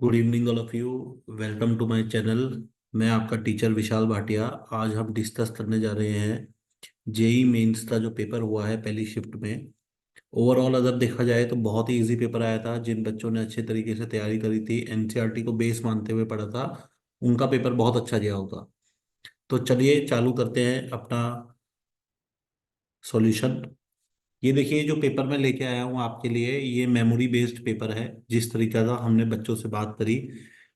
Good evening all of you. Welcome to my channel. मैं आपका teacher विशाल भाटिया। आज हम डिस्कस करने जा रहे हैं जेई मेंस का जो पेपर हुआ है पहली शिफ्ट में। ओवरऑल अगर देखा जाए तो बहुत ही इजी पेपर आया था। जिन बच्चों ने अच्छे तरीके से तैयारी करी थी, एनसीईआरटी को बेस मानते हुए पढ़ा था, उनका पेपर बहुत अच्छा गया होगा। तो चलिए चालू करते हैं अपना सॉल्यूशन। ये देखिए, जो पेपर मैं लेके आया हूँ आपके लिए, ये मेमोरी बेस्ड पेपर है। जिस तरीके का हमने बच्चों से बात करी,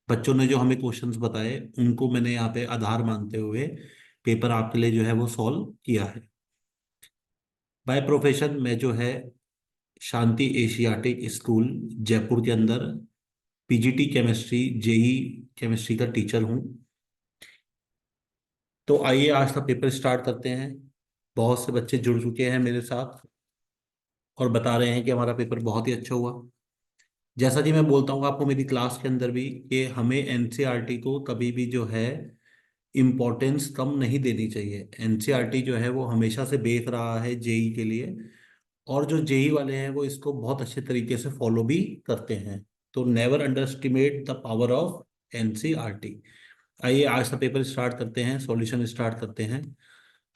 बच्चों ने जो हमें क्वेश्चंस बताए, उनको मैंने यहाँ पे आधार मानते हुए पेपर आपके लिए जो है वो सॉल्व किया है। बाय प्रोफेशन मैं जो है शांति एशियाटिक स्कूल जयपुर के अंदर पीजीटी केमिस्ट्री जेई केमिस्ट्री का टीचर हूँ। तो आइए आज का पेपर स्टार्ट करते हैं। बहुत से बच्चे जुड़ चुके हैं मेरे साथ और बता रहे हैं कि हमारा पेपर बहुत ही अच्छा हुआ। जैसा कि मैं बोलता हूँ आपको मेरी क्लास के अंदर भी, कि हमें एनसीईआरटी को कभी भी जो है इम्पोर्टेंस कम नहीं देनी चाहिए। एनसीईआरटी जो है वो हमेशा से बेच रहा है जेई के लिए, और जो जेई वाले हैं वो इसको बहुत अच्छे तरीके से फॉलो भी करते हैं। तो never under estimate the power of NCERT. आइए आज का पेपर स्टार्ट करते हैं, सॉल्यूशन स्टार्ट करते हैं।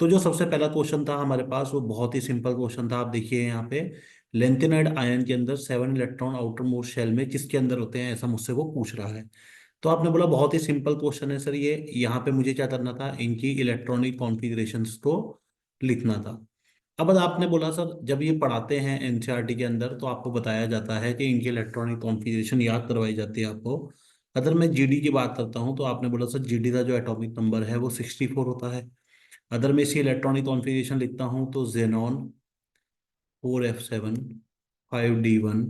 तो जो सबसे पहला क्वेश्चन था हमारे पास, वो बहुत ही सिंपल क्वेश्चन था। आप देखिए यहाँ पे, लेंथेनाइड आयन के अंदर 7 इलेक्ट्रॉन आउटर मोस्ट शेल में किसके अंदर होते हैं, ऐसा मुझसे वो पूछ रहा है। तो आपने बोला बहुत ही सिंपल क्वेश्चन है सर ये। यहाँ पे मुझे क्या करना था, इनकी इलेक्ट्रॉनिक कॉन्फ़िगरेशंस को लिखना था। अब आपने बोला सर, जब ये पढ़ाते हैं एनसीईआरटी के अंदर तो आपको बताया जाता है कि इनकी इलेक्ट्रॉनिक कॉन्फ़िगरेशन याद करवाई जाती है आपको। अगर मैं जीडी की बात करता हूँ तो आपने बोला सर जीडी का जो एटॉमिक नंबर है वो 64 होता है। अगर मैं इसकी इलेक्ट्रॉनिक कॉन्फ़िगरेशन लिखता हूँ तो जेनॉन 4f7 5d1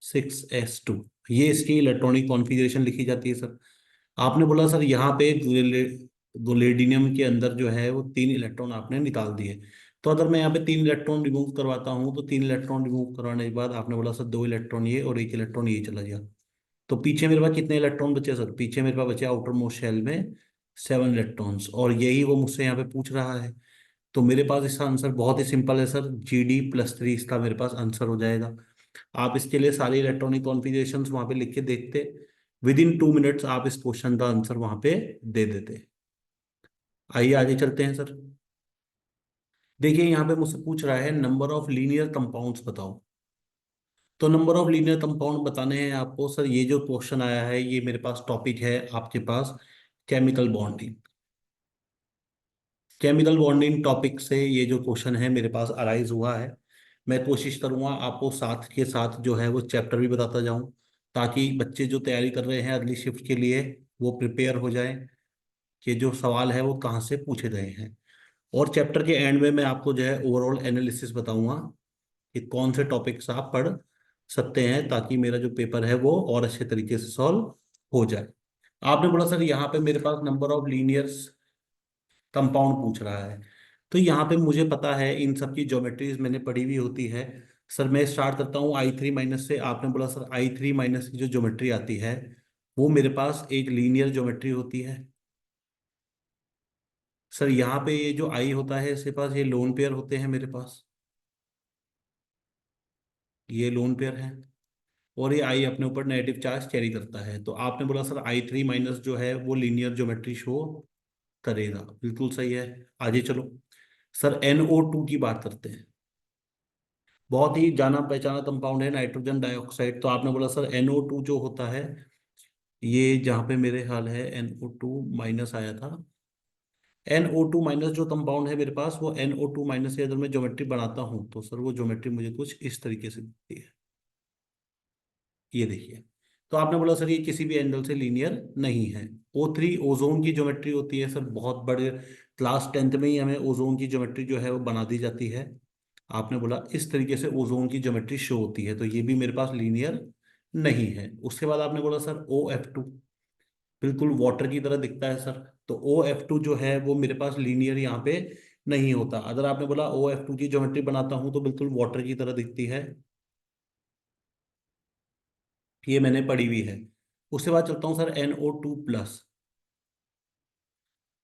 6s2, ये इसकी इलेक्ट्रॉनिक कॉन्फ़िगरेशन लिखी जाती है सर। आपने बोला सर यहाँ पे गोलेडिनियम के अंदर जो है वो 3 इलेक्ट्रॉन आपने निकाल दिए। तो अगर मैं यहाँ पे 3 इलेक्ट्रॉन रिमूव करवाता हूँ तो 3 इलेक्ट्रॉन रिमूव करवाने के बाद आपने बोला सर 2 इलेक्ट्रॉन ये और 1 इलेक्ट्रॉन ये चला गया। तो पीछे मेरे पास कितने इलेक्ट्रॉन बचे सर, पीछे मेरे पास बचे आउटर मोस्ट शेल में 7 इलेक्ट्रॉन्स, और यही वो मुझसे यहाँ पे पूछ रहा है। तो मेरे पास इसका आंसर बहुत ही सिंपल है सर, GD+3 इसका मेरे पास आंसर हो जाएगा। आप इसके लिए सारे इलेक्ट्रॉनिक कॉन्फ़िगरेशंस वहां पे लिख के देखते, विद इन 2 मिनट्स आप इस क्वेश्चन का आंसर वहां पे दे देते। आइए आगे चलते हैं सर। देखिए यहाँ पे मुझसे पूछ रहा है नंबर ऑफ लीनियर कंपाउंड्स बताओ। तो नंबर ऑफ लीनियर कंपाउंड बताने हैं आपको सर। ये जो क्वेश्चन आया है ये मेरे पास टॉपिक है आपके पास chemical bonding. Chemical bonding topic से ये जो क्वेश्चन है मेरे पास अराइज हुआ है। मैं कोशिश करूंगा आपको साथ के साथ जो है वो चैप्टर भी बताता जाऊं, ताकि बच्चे जो तैयारी कर रहे हैं अगली शिफ्ट के लिए वो प्रिपेयर हो जाएं कि जो सवाल है वो कहाँ से पूछे गए हैं। और चैप्टर के एंड में मैं आपको जो है ओवरऑल एनालिसिस बताऊंगा कि कौन से टॉपिक्स आप पढ़ सकते हैं, ताकि मेरा जो पेपर है वो और अच्छे तरीके से सॉल्व हो जाए। आपने बोला सर यहाँ पे मेरे पास नंबर ऑफ लीनियर्स कंपाउंड पूछ रहा है। तो यहाँ पे मुझे पता है इन सब की ज्योमेट्रीज मैंने पढ़ी हुई होती है। सर मैं स्टार्ट करता हूँ I3- से। आपने बोला सर I3- की जो ज्योमेट्री आती है वो मेरे पास एक लीनियर ज्योमेट्री होती है। सर यहाँ पे ये जो आई होता है इसके पास ये लोन पेयर होते हैं मेरे पास, ये लोन पेयर है। और ये आई अपने ऊपर नेगेटिव चार्ज कैरी करता है। तो आपने बोला सर I3- जो है वो लीनियर ज्योमेट्री शो करेगा, बिल्कुल सही है। आगे चलो सर, NO2 की बात करते हैं। बहुत ही जाना पहचाना कंपाउंड है नाइट्रोजन डाइऑक्साइड। तो आपने बोला सर NO2 जो होता है, ये जहाँ पे मेरे ख्याल है NO2- आया था। NO2- जो कंपाउंड है मेरे पास, वो NO2- से अगर मैं ज्योमेट्री बनाता हूँ तो सर वो ज्योमेट्री मुझे कुछ इस तरीके से दिखती है। ये देखिए। तो आपने बोला सर ये किसी भी एंगल से लीनियर नहीं है। O3 ओजोन की ज्योमेट्री होती है सर। बहुत बड़े क्लास 10th में ही हमें ओजोन की ज्योमेट्री जो है वो बना दी जाती है। आपने बोला इस तरीके से ओजोन की ज्योमेट्री शो होती है, तो ये भी मेरे पास लीनियर नहीं है। उसके बाद आपने बोला सर OF2 बिल्कुल वाटर की तरह दिखता है सर। तो OF2 जो है वो मेरे पास लीनियर यहाँ पे नहीं होता। अगर आपने बोला OF2 की ज्योमेट्री बनाता हूँ तो बिल्कुल वाटर की तरह दिखती है, ये मैंने पढ़ी हुई है। उसके बाद चलता हूँ सर NO2+।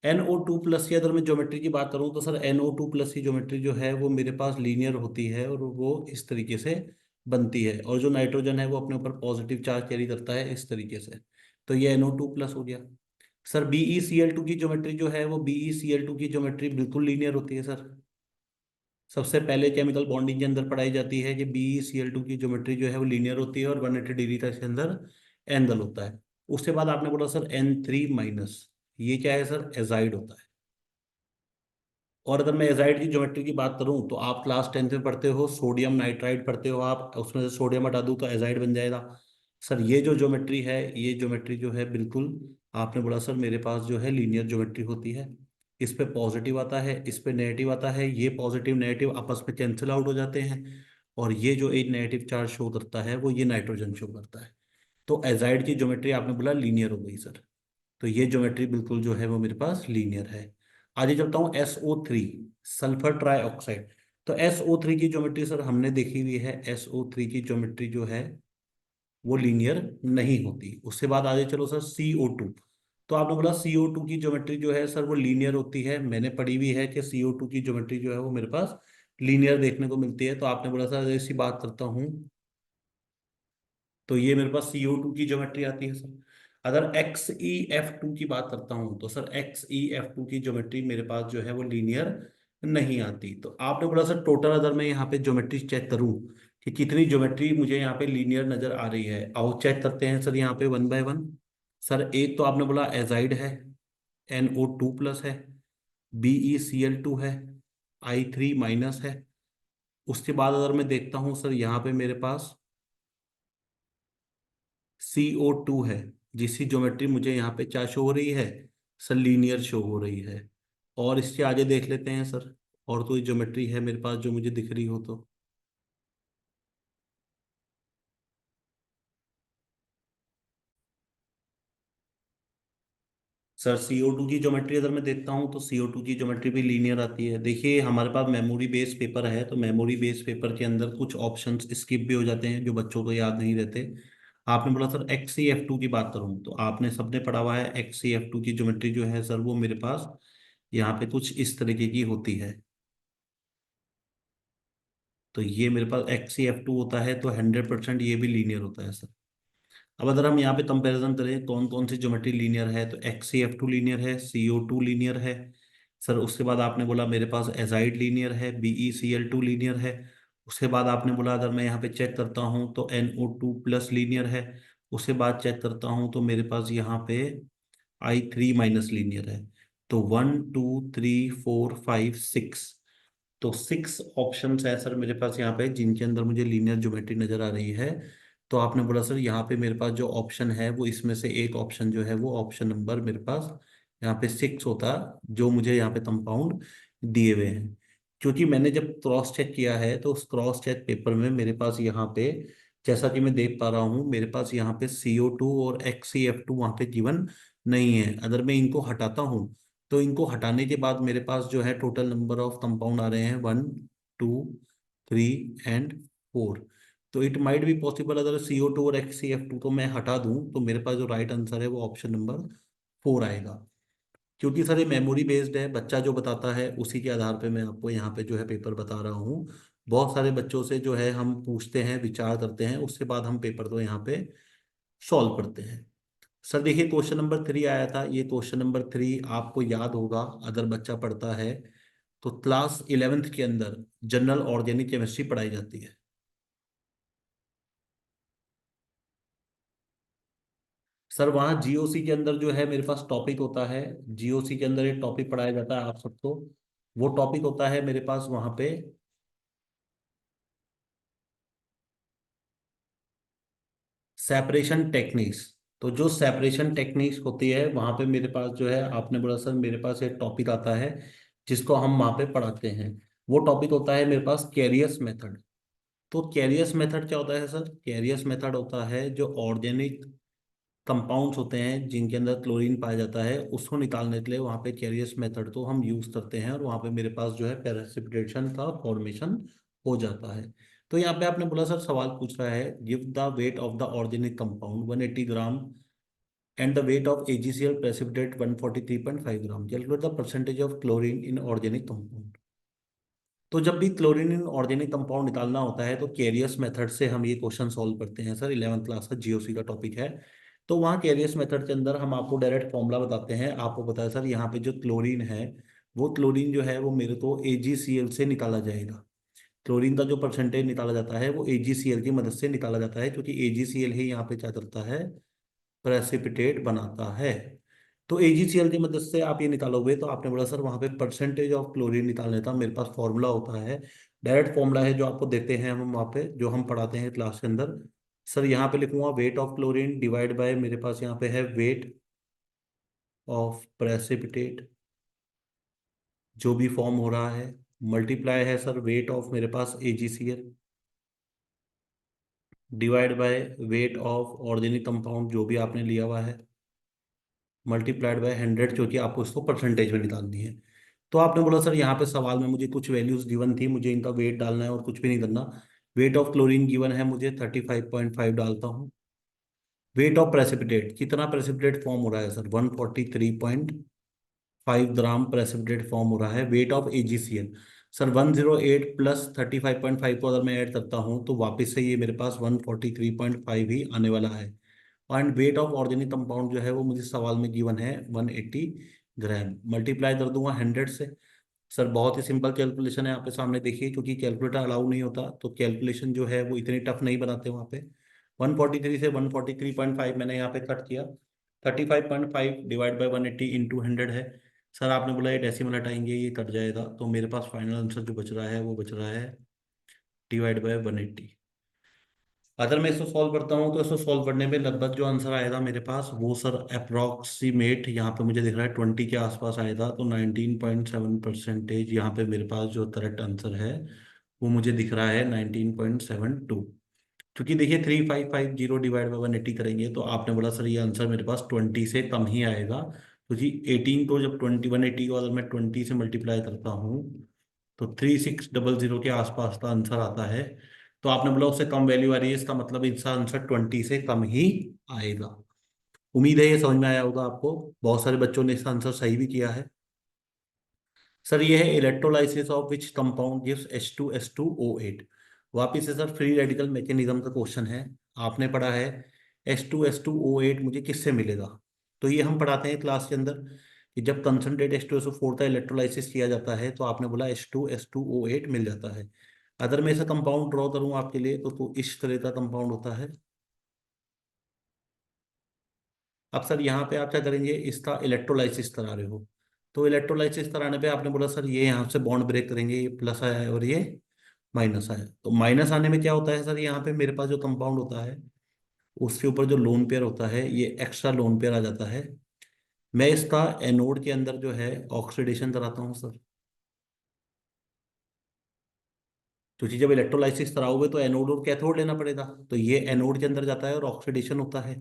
NO2+ की अगर मैं ज्योमेट्री की बात करूँ तो सर NO2+ की ज्योमेट्री जो है वो मेरे पास लीनियर होती है, और वो इस तरीके से बनती है, और जो नाइट्रोजन है वो अपने ऊपर पॉजिटिव चार्ज कैरी करता है इस तरीके से। तो ये NO2+ हो गया। सर BeCl2 की ज्योमेट्री जो है वो BeCl2 की ज्योमेट्री बिल्कुल लीनियर होती है सर। सबसे पहले केमिकल बॉन्डिंग के अंदर पढ़ाई जाती है कि BeCl2 की ज्योमेट्री जो है वो लीनियर होती है और 180 डिग्री का इसके अंदर एंगल होता है। उसके बाद आपने बोला सर N3-, ये क्या है सर? एजाइड होता है। और अगर मैं एजाइड की ज्योमेट्री की बात करूं तो आप क्लास 10th में पढ़ते हो, सोडियम नाइट्राइड पढ़ते हो आप, उसमें से सोडियम हटा दूं तो एजाइड बन जाएगा। सर ये जो ज्योमेट्री है, ये ज्योमेट्री जो है बिल्कुल, आपने बोला सर मेरे पास जो है लीनियर ज्योमेट्री होती है। इस पे पॉजिटिव आता है, इस पे नेगेटिव आता है, ये पॉजिटिव नेगेटिव आपस में कैंसिल आउट हो जाते हैं, और ये जो एक नेगेटिव चार्ज शो करता है वो ये नाइट्रोजन शो करता है। तो एजाइड की ज्योमेट्री आपने बोला लीनियर हो गई सर। तो ये ज्योमेट्री बिल्कुल जो है वो मेरे पास लीनियर है। आगे चलता हूँ, SO3, सल्फर ट्राईऑक्साइड। तो SO3 की ज्योमेट्री सर हमने देखी हुई है, SO3 की ज्योमेट्री जो है वो लीनियर नहीं होती। उसके बाद आगे चलो सर, CO2। तो आपने बोला CO2 की ज्योमेट्री जो है सर वो लीनियर होती है, मैंने पढ़ी हुई है कि CO2 की ज्योमेट्री जो है वो मेरे पास लीनियर देखने को मिलती है। तो आपने बोला सर ऐसी बात करता हूँ तो ये मेरे पास CO2 की ज्योमेट्री आती है सर। अगर XeF2 की बात करता हूं तो सर XeF2 की ज्योमेट्री मेरे पास जो है वो लीनियर नहीं आती। तो आपने बोला सर टोटल अगर मैं यहाँ पे ज्योमेट्री चेक करूं कि कितनी ज्योमेट्री मुझे यहाँ पे लीनियर नजर आ रही है, आओ चेक करते हैं सर यहाँ पे वन बाय वन। सर एक तो आपने बोला एजाइड है, NO2+ है, BeCl2 है, I3- है। उसके बाद अगर मैं देखता हूँ सर यहाँ पे मेरे पास CO2 है, जिसकी ज्योमेट्री मुझे यहाँ पे क्या शो हो रही है सर? लीनियर शो हो रही है। और इसके आगे देख लेते हैं सर, और कोई ज्योमेट्री है मेरे पास जो मुझे दिख रही हो तो। सर CO2 की ज्योमेट्री अगर मैं देखता हूँ तो CO2 की ज्योमेट्री भी लीनियर आती है। देखिए हमारे पास मेमोरी बेस पेपर है, तो मेमोरी बेस पेपर के अंदर कुछ ऑप्शंस स्किप भी हो जाते हैं जो बच्चों को याद नहीं रहते। आपने बोला सर XeF2 की बात करूँ तो आपने सबने पढ़ा हुआ है XeF2 की ज्योमेट्री जो है सर वो मेरे पास यहाँ पे कुछ इस तरीके की होती है। तो ये मेरे पास XeF2 होता है, तो 100% ये भी लीनियर होता है सर। अब अगर हम यहाँ पे कंपैरिजन करें कौन कौन सी ज्योमेट्री लीनियर है, तो XeF2 लीनियर है, CO2 लीनियर है सर। उसके बाद आपने बोला मेरे पास एजाइड लीनियर है, BeCl2 लीनियर है। उसके बाद आपने बोला अगर मैं यहाँ पे चेक करता हूँ तो NO2+ लीनियर है। उसके बाद चेक करता हूँ तो मेरे पास यहाँ पे I3- लीनियर है। तो 1 2 3 4 5 6, तो 6 ऑप्शंस है सर मेरे पास यहाँ पे जिनके अंदर मुझे लीनियर ज्योमेट्री नजर आ रही है। तो आपने बोला सर यहाँ पे मेरे पास जो ऑप्शन है वो इसमें से एक ऑप्शन जो है वो ऑप्शन नंबर मेरे पास यहाँ पे 6 होता, जो मुझे यहाँ पे कंपाउंड दिए हुए हैं। क्योंकि मैंने जब क्रॉस चेक किया है तो उस क्रॉस चेक पेपर में मेरे पास यहाँ पे, जैसा कि मैं देख पा रहा हूँ, मेरे पास यहाँ पे CO2 और XeF2 वहाँ पे गिवन नहीं है। अगर मैं इनको हटाता हूँ तो इनको हटाने के बाद मेरे पास जो है टोटल नंबर ऑफ कंपाउंड आ रहे हैं 1 2 3 एंड 4। तो इट माइट बी पॉसिबल अगर CO2 और XeF2 को मैं हटा दूं तो मेरे पास जो राइट आंसर है वो ऑप्शन नंबर 4 आएगा। क्योंकि सर ये मेमोरी बेस्ड है, बच्चा जो बताता है उसी के आधार पे मैं आपको यहाँ पे जो है पेपर बता रहा हूँ। बहुत सारे बच्चों से जो है हम पूछते हैं, विचार करते हैं, उसके बाद हम पेपर तो यहाँ पे सॉल्व करते हैं। सर देखिए क्वेश्चन नंबर 3 आया था, ये क्वेश्चन नंबर 3 आपको याद होगा अगर बच्चा पढ़ता है तो क्लास 11th के अंदर जनरल ऑर्गेनिक केमिस्ट्री पढ़ाई जाती है। सर वहाँ GOC के अंदर जो है मेरे पास टॉपिक होता है, GOC के अंदर एक टॉपिक पढ़ाया जाता है आप सबको। वो टॉपिक होता है मेरे पास वहाँ पे सेपरेशन टेक्निक्स। तो जो सेपरेशन टेक्निक्स होती है वहाँ पे मेरे पास जो है, आपने बोला सर मेरे पास एक टॉपिक आता है जिसको हम वहाँ पे पढ़ाते हैं। वो टॉपिक होता है मेरे पास कैरियस मेथड। तो कैरियस मेथड क्या होता है सर? कैरियस मेथड होता है जो ऑर्गेनिक कंपाउंड्स होते हैं जिनके अंदर क्लोरीन पाया जाता है, उसको निकालने के लिए वहाँ पे कैरियस मेथड को हम यूज करते हैं, और वहाँ पे मेरे पास जो है प्रेसिपिटेशन का फॉर्मेशन हो जाता है। तो यहाँ पे आपने बोला सर, सवाल पूछ रहा है give the weight of the organic compound 180 gram and the weight of AgCl precipitate 143.5 gram, calculate the percentage of chlorine in organic compound. तो जब भी क्लोरीन ऑर्गेनिक कंपाउंड निकालना होता है तो कैरियस मेथड से हम ये क्वेश्चन सॉल्व करते हैं सर। 11th क्लास का जीओसी का टॉपिक है। तो वहाँ कैरियस मेथड के अंदर हम आपको डायरेक्ट फॉर्मूला बताते हैं। आपको पता है सर, यहाँ पे जो क्लोरीन है वो क्लोरीन जो है वो मेरे को AgCl से निकाला जाएगा। क्लोरीन का जो परसेंटेज निकाला जाता है वो AgCl की मदद से निकाला जाता है, क्योंकि AgCl ही यहाँ पे क्या करता है, प्रेसिपिटेट बनाता है। तो AgCl की मदद से आप ये निकालोगे तो आपने बोला सर वहाँ पे परसेंटेज ऑफ क्लोरीन निकालने था, मेरे पास फॉर्मूला होता है, डायरेक्ट फॉर्मूला है जो आपको देते हैं हम वहाँ पे, जो हम पढ़ाते हैं क्लास के अंदर। सर यहाँ पे लिखूंगा weight of chlorine divide by, मेरे पास यहाँ पे है वेट ऑफ प्रेसिपिटेट जो भी फॉर्म हो रहा है, मल्टीप्लाई है सर वेट ऑफ मेरे पास AgCl divide by weight of organic compound जो भी आपने लिया हुआ है, मल्टीप्लाइड बाय 100, क्योंकि आपको इसको परसेंटेज में निकालनी है। तो आपने बोला सर यहाँ पे सवाल में मुझे कुछ वैल्यूज गिवन थी, मुझे इनका वेट डालना है और कुछ भी नहीं करना। वेट ऑफ क्लोरीन गिवन है मुझे 35.5 डालता हूँ। वेट ऑफ प्रेसिपिटेट, कितना प्रेसिपिटेट फॉर्म हो रहा है सर, 143.5 ग्राम प्रेसिपिटेट फॉर्म हो रहा है। Weight of AgCl sir 108 plus 35.5 को अगर मैं ऐड करता हूँ तो वापस से ये मेरे पास 143.5 ही आने वाला है। And weight of organic compound जो है वो मुझे सवाल में गिवन है 180 ग्राम, मल्टीप्लाई कर दूंगा 100 से। सर बहुत ही सिंपल कैलकुलेशन है, आपके सामने देखिए, क्योंकि कैलकुलेटर अलाउ नहीं होता तो कैलकुलेशन जो है वो इतनी टफ नहीं बनाते वहाँ पे। 143 से 143.5 मैंने यहाँ पे कट किया, 35.5 डिवाइड बाई 180 इंटू 100 है। सर आपने बोला ये डेसिमल हटाएंगे ये कट जाएगा, तो मेरे पास फाइनल आंसर जो बच रहा है वो बच रहा है डिवाइड बाई 180। अगर मैं इसको सॉल्व करता हूँ तो इसको सॉल्व करने में लगभग जो आंसर आएगा मेरे पास वो सर अप्रोक्सीमेट यहाँ पे मुझे दिख रहा है 20 के आसपास आएगा। तो 19.7% यहाँ पे मेरे पास जो करेक्ट आंसर है वो मुझे दिख रहा है 19.72। क्योंकि देखिए 3550 डिवाइड बाई 180 करेंगे तो आपने बोला सर ये आंसर मेरे पास 20 से कम ही आएगा, क्योंकि 18 को जब 2180 को अगर मैं 20 से मल्टीप्लाई करता हूँ तो 3600 के आसपास का आंसर आता है। तो आपने बोला उससे कम वैल्यू आ रही है, इसका मतलब इसका आंसर 20 से कम ही आएगा। उम्मीद है ये समझ में आया होगा आपको। बहुत सारे बच्चों ने इसका आंसर सही भी किया है। सर ये है electrolysis of which compound gives H2SO8। वापिस से सर फ्री रेडिकल मैकेनिज्म का क्वेश्चन है। आपने पढ़ा है H2SO8 मुझे किससे मिलेगा, तो ये हम पढ़ाते हैं क्लास के अंदर कि जब कंसनट्रेट H2SO4 का इलेक्ट्रोलाइसिस किया जाता है तो आपने बोला H2SO8 मिल जाता है। अगर मैं ऐसा कंपाउंड ड्रॉ करूं आपके लिए तो इस तरह का कंपाउंड होता है। अब सर यहाँ पे आप क्या करेंगे, इसका इलेक्ट्रोलाइसिस करा रहे हो, तो इलेक्ट्रोलाइसिस कराने पे आपने बोला सर ये यहाँ से बॉन्ड ब्रेक करेंगे, ये प्लस आया है और ये माइनस आया। तो माइनस आने में क्या होता है सर, यहाँ पे मेरे पास जो कंपाउंड होता है उसके ऊपर जो लोन पेयर होता है ये एक्स्ट्रा लोन पेयर आ जाता है। मैं इसका एनोड के अंदर जो है ऑक्सीडेशन कराता हूँ सर, क्योंकि जब इलेक्ट्रोलाइसिस कराओगे तो एनोड और कैथोड लेना पड़ेगा, तो ये एनोड के अंदर जाता है और ऑक्सीडेशन होता है।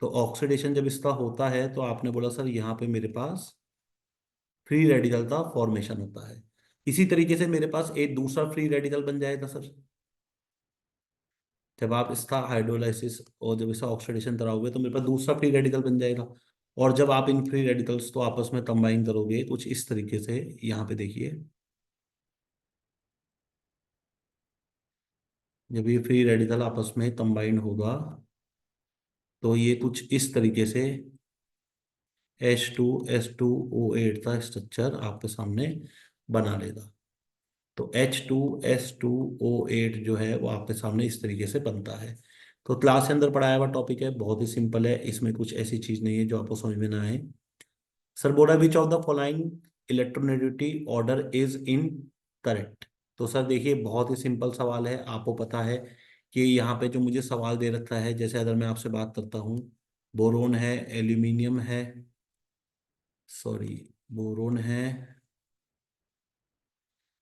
तो ऑक्सीडेशन जब इसका होता है तो आपने बोला सर यहाँ पे मेरे पास फ्री रेडिकल का फॉर्मेशन होता है। इसी तरीके से मेरे पास एक दूसरा फ्री रेडिकल बन जाएगा सर, जब आप इसका हाइड्रोलाइसिस और जब इसका ऑक्सीडेशन कराओगे तो मेरे पास दूसरा फ्री रेडिकल बन जाएगा। और जब आप इन फ्री रेडिकल्स को आपस में कंबाइन करोगे कुछ इस तरीके से, यहाँ पे देखिए, जब ये फ्री रेडिकल आपस में कंबाइन होगा तो ये कुछ इस तरीके से H2SO8 का स्ट्रक्चर आपके सामने बना लेगा। तो H2SO8 जो है वो आपके सामने इस तरीके से बनता है। तो क्लास के अंदर पढ़ाया हुआ टॉपिक है, बहुत ही सिंपल है, इसमें कुछ ऐसी चीज नहीं है जो आपको समझ में ना आए। सर बोला विच of the following electronegativity order is in correct. तो सर देखिए बहुत ही सिंपल सवाल है, आपको पता है कि यहाँ पे जो मुझे सवाल दे रखा है, जैसे अगर मैं आपसे बात करता हूँ, बोरोन है, एल्यूमिनियम है, सॉरी, बोरोन है,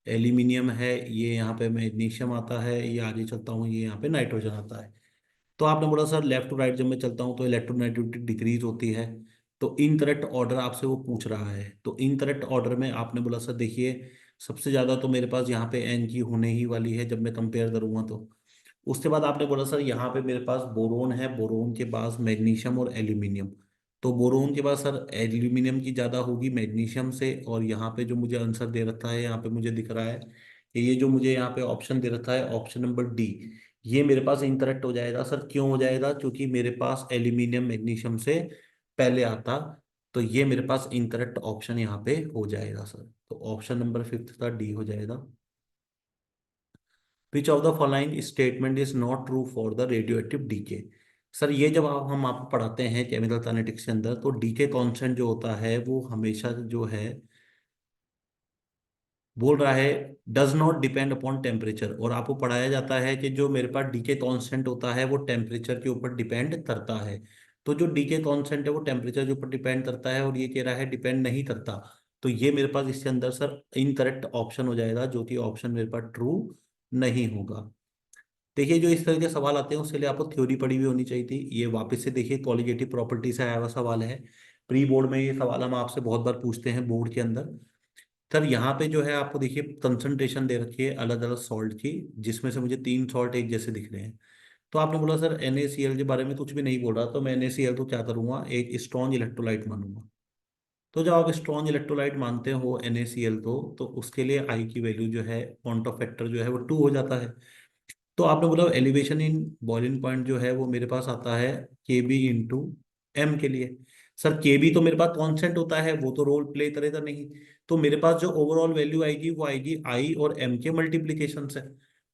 एल्यूमिनियम है, ये यहाँ पे मैग्नीशियम आता है, ये आगे चलता हूँ ये यहाँ पे नाइट्रोजन आता है। तो आपने बोला सर लेफ्ट टू राइट जब मैं चलता हूँ तो इलेक्ट्रोनेगेटिविटी डिक्रीज होती है। तो इनकरेक्ट ऑर्डर आपसे वो पूछ रहा है, तो इनकरेक्ट ऑर्डर में आपने बोला सर देखिए सबसे ज़्यादा तो मेरे पास यहाँ पे एन की होने ही वाली है जब मैं कंपेयर करूँगा तो। उसके बाद आपने बोला सर यहाँ पे मेरे पास बोरोन है, बोरोन के पास मैग्नीशियम और एल्यूमिनियम। तो बोरोन के पास सर एल्यूमिनियम की ज़्यादा होगी मैग्नीशियम से, और यहाँ पे जो मुझे आंसर दे रखा है यहाँ पे मुझे दिख रहा है ये जो मुझे यहाँ पे ऑप्शन दे रखा है ऑप्शन नंबर डी, ये मेरे पास इनकरेक्ट हो जाएगा सर। क्यों हो जाएगा? क्योंकि मेरे पास एल्यूमिनियम मैग्नीशियम से पहले आता, तो ये मेरे पास इनकरेक्ट ऑप्शन यहाँ पे हो जाएगा सर। तो ऑप्शन नंबर फिफ्थ का डी हो जाएगा। Which of the following statement is not true for the radioactive decay? Sir ये जब हम आपको पढ़ाते हैं केमिकल काइनेटिक्स के अंदर, तो डीके कांस्टेंट जो होता है वो हमेशा जो है बोल रहा है does not depend upon temperature, और आपको पढ़ाया जाता है कि जो मेरे पास डीके कांस्टेंट होता है वो टेम्परेचर के ऊपर डिपेंड करता है। तो जो डीके कांस्टेंट है वो टेम्परेचर के ऊपर डिपेंड करता है, और ये कह रहा है डिपेंड नहीं करता। तो ये मेरे पास इसके अंदर सर इनकरेक्ट ऑप्शन हो जाएगा, जो कि ऑप्शन मेरे पास ट्रू नहीं होगा। देखिए जो इस तरह के सवाल आते हैं उसके लिए आपको थ्योरी पढ़ी हुई होनी चाहिए थी। ये वापस से देखिए कॉलिगेटिव प्रॉपर्टी से आया हुआ सवाल है। प्री बोर्ड में ये सवाल हम आपसे बहुत बार पूछते हैं बोर्ड के अंदर। सर यहाँ पे जो है आपको देखिए कंसंट्रेशन दे रखी है अलग अलग सॉल्ट की, जिसमें से मुझे तीन सॉल्ट एक जैसे दिख रहे हैं। तो आपने बोला सर NaCl के बारे में कुछ भी नहीं बोल रहा, तो मैं NaCl तो क्या करूंगा, एक स्ट्रॉन्ग इलेक्ट्रोलाइट मानूंगा। तो जब आप स्ट्रॉन्ग इलेक्ट्रोलाइट मानते हो NaCl तो उसके लिए आई की वैल्यू जो है पॉइंट ऑफ फैक्टर जो है वो 2 हो जाता है। तो आपने बोला एलिवेशन इन बॉइलिंग पॉइंट जो है वो मेरे पास आता है KB इंटू एम के लिए। सर KB तो मेरे पास कांस्टेंट होता है, वो तो रोल प्ले करेगा नहीं। तो मेरे पास जो ओवरऑल वैल्यू आएगी वो आएगी आई और एम के मल्टीप्लीकेशन से।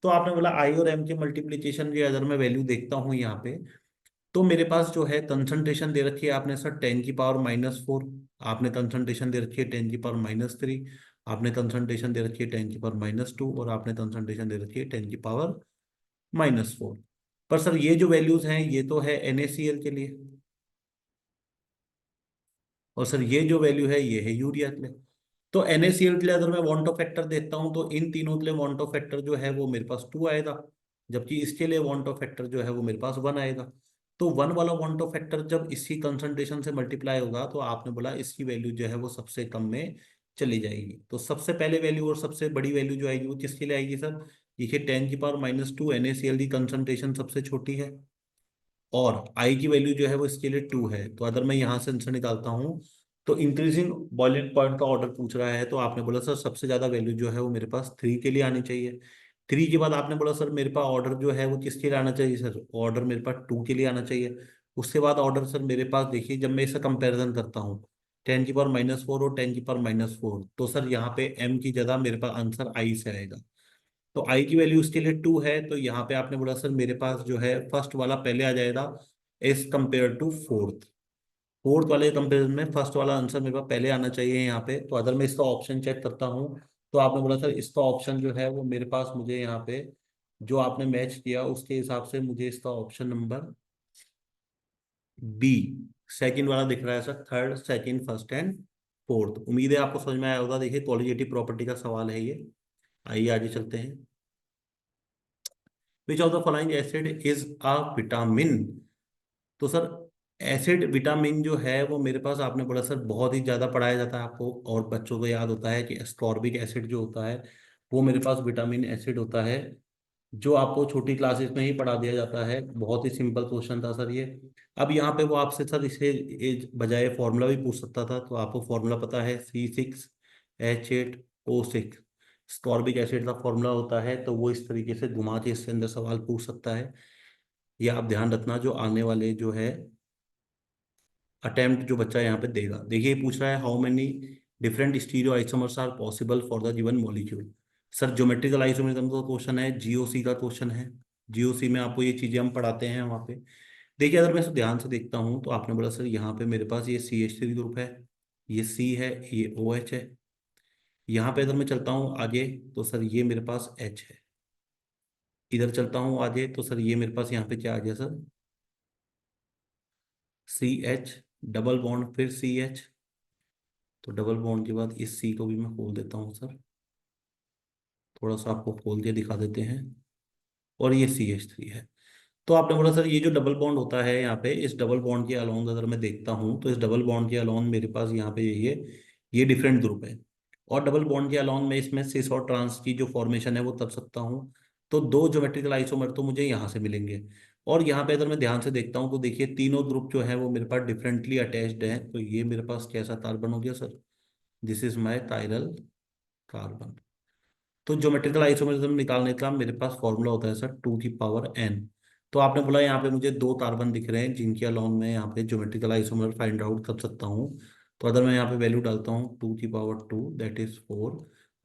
तो आपने बोला आई और एम के मल्टीप्लीकेशन की अगर मैं वैल्यू देखता हूँ यहाँ पे, तो मेरे पास जो है कंसंट्रेशन दे रखी है आपने सर 10⁻⁻⁴, आपने कंसंट्रेशन दे रखी है 10⁻⁻3, आपने कंसंट्रेशन दे रखी है 10⁻⁻2, और आपने कंसंट्रेशन दे रखी है 10⁻⁻⁴। पर सर ये जो वैल्यूज हैं ये तो है NaCl के लिए, और सर ये जो वैल्यू है ये है यूरिया के लिए। तो NaCl के लिए अगर मैं वांट ऑफ फैक्टर देखता हूँ तो इन तीनों के लिए वांट ऑफ फैक्टर जो है वो मेरे पास 2 आएगा, जबकि इसके लिए वांट ऑफ फैक्टर जो है वो मेरे पास 1 आएगा। तो 1 वाला वांट ऑफ फैक्टर जब इसकी कंसंट्रेशन से मल्टीप्लाई होगा तो आपने बोला इसकी वैल्यू जो है वो सबसे कम में चली जाएगी। तो सबसे पहले वैल्यू और सबसे बड़ी वैल्यू जो आएगी वो किसके लिए आएगी सर? देखिए 10⁻⁻2 NaCl की कंसंट्रेशन सबसे छोटी है, और आई की वैल्यू जो है वो इसके लिए 2 है। तो अगर मैं यहाँ से आंसर निकालता हूँ, तो इंक्रीजिंग बॉइलिंग पॉइंट का ऑर्डर पूछ रहा है, तो आपने बोला सर सबसे ज्यादा वैल्यू जो है वो मेरे पास 3 के लिए आनी चाहिए। 3 के बाद आपने बोला सर मेरे पास ऑर्डर जो है वो किसके लिए आना चाहिए सर? ऑर्डर मेरे पास 2 के लिए आना चाहिए। उसके बाद ऑर्डर सर मेरे पास देखिए जब मैं इसका कंपेरिजन करता हूँ 10⁻⁻4 और 10⁻⁴, तो सर यहाँ पे m की जगह मेरे पास आंसर आई से आएगा। तो आई की वैल्यू उसके लिए 2 है, तो यहाँ पे आपने बोला सर मेरे पास जो है फर्स्ट वाला पहले आ जाएगा as compared to fourth. Fourth वाले कंपेरिजन में फर्स्ट वाला आंसर मेरे पास पहले आना चाहिए यहाँ पे। तो अगर मैं इसका ऑप्शन चेक करता हूँ, तो आपने बोला सर इसका ऑप्शन जो है वो मेरे पास मुझे यहाँ पे जो आपने मैच किया उसके हिसाब से मुझे इसका ऑप्शन नंबर बी सेकंड वाला दिख रहा है sir. Third second first and fourth. उम्मीद है आपको समझ में आया होगा। देखिए क्वालिटेटिव प्रॉपर्टी का सवाल है ये। आइए आगे चलते हैं। विच of the following acid is a vitamin? तो सर एसिड विटामिन जो है वो मेरे पास आपने बोला सर बहुत ही ज़्यादा पढ़ाया जाता है आपको, और बच्चों को याद होता है कि एस्कॉर्बिक एसिड जो होता है वो मेरे पास विटामिन एसिड होता है, जो आपको छोटी क्लासेस में ही पढ़ा दिया जाता है। बहुत ही सिंपल क्वेश्चन था सर ये। अब यहाँ पे वो आपसे सर इसे बजाय फॉर्मूला भी पूछ सकता था, तो आपको फॉर्मूला पता है C6H8O6 स्कॉर्बिक एसिड का फॉर्मूला होता है। तो वो इस तरीके से घुमा के इसके अंदर सवाल पूछ सकता है। ये आप ध्यान रखना जो आने वाले जो है अटेम्प्ट जो बच्चा यहाँ पे देगा। देखिए ये पूछ रहा है how many different stereo isomers are possible for the given molecule. Sir geometrical isomerism का क्वेश्चन है, GOC का क्वेश्चन है। GOC में आपको ये चीजें हम पढ़ाते हैं वहाँ पे। देखिए अगर मैं इसे ध्यान से देखता हूँ तो आपने बोला सर यहाँ पे मेरे पास ये CH3 ग्रुप है, ये C है, ये OH है। यहाँ पे अगर मैं चलता हूँ आगे तो सर ये मेरे पास H है। इधर चलता हूँ आगे तो सर ये मेरे पास यहाँ पे क्या आ गया सर? CH डबल बॉन्ड फिर CH। तो डबल बॉन्ड के बाद इस C को भी मैं खोल देता हूँ सर, थोड़ा सा आपको खोल के दिखा देते हैं। और ये CH3 है। तो आपने बोला सर ये जो डबल बॉन्ड होता है यहाँ पे, इस डबल बॉन्ड के अलोंग अगर मैं देखता हूँ तो इस डबल बॉन्ड के अलोंग मेरे पास यहाँ पे ये डिफरेंट ग्रुप है। और डबल बॉन्ड के अलोंग में इसमें सिस और ट्रांस की जो फॉर्मेशन है वो कर सकता हूँ। तो दो ज्योमेट्रिकल आइसोमर तो मुझे यहाँ से मिलेंगे। और यहाँ पे अगर मैं ध्यान से देखता हूँ तो देखिए तीनों ग्रुप जो है वो मेरे पास डिफरेंटली अटैच्ड है। तो ये मेरे पास कैसा कार्बन हो गया sir? This is my chiral carbon. तो ज्योमेट्रिकल आइसोमरिज्म निकालने का मेरे पास फॉर्मूला होता है सर 2 की पावर n। तो आपने बोला यहाँ पे मुझे 2 कार्बन दिख रहे हैं जिनके अलोन मैं यहाँ पे ज्योमेट्रिकल आइसोमर फाइंड आउट कर सकता हूँ। तो अगर मैं यहाँ पे वैल्यू डालता हूँ 2 की पावर 2 दैट इज 4,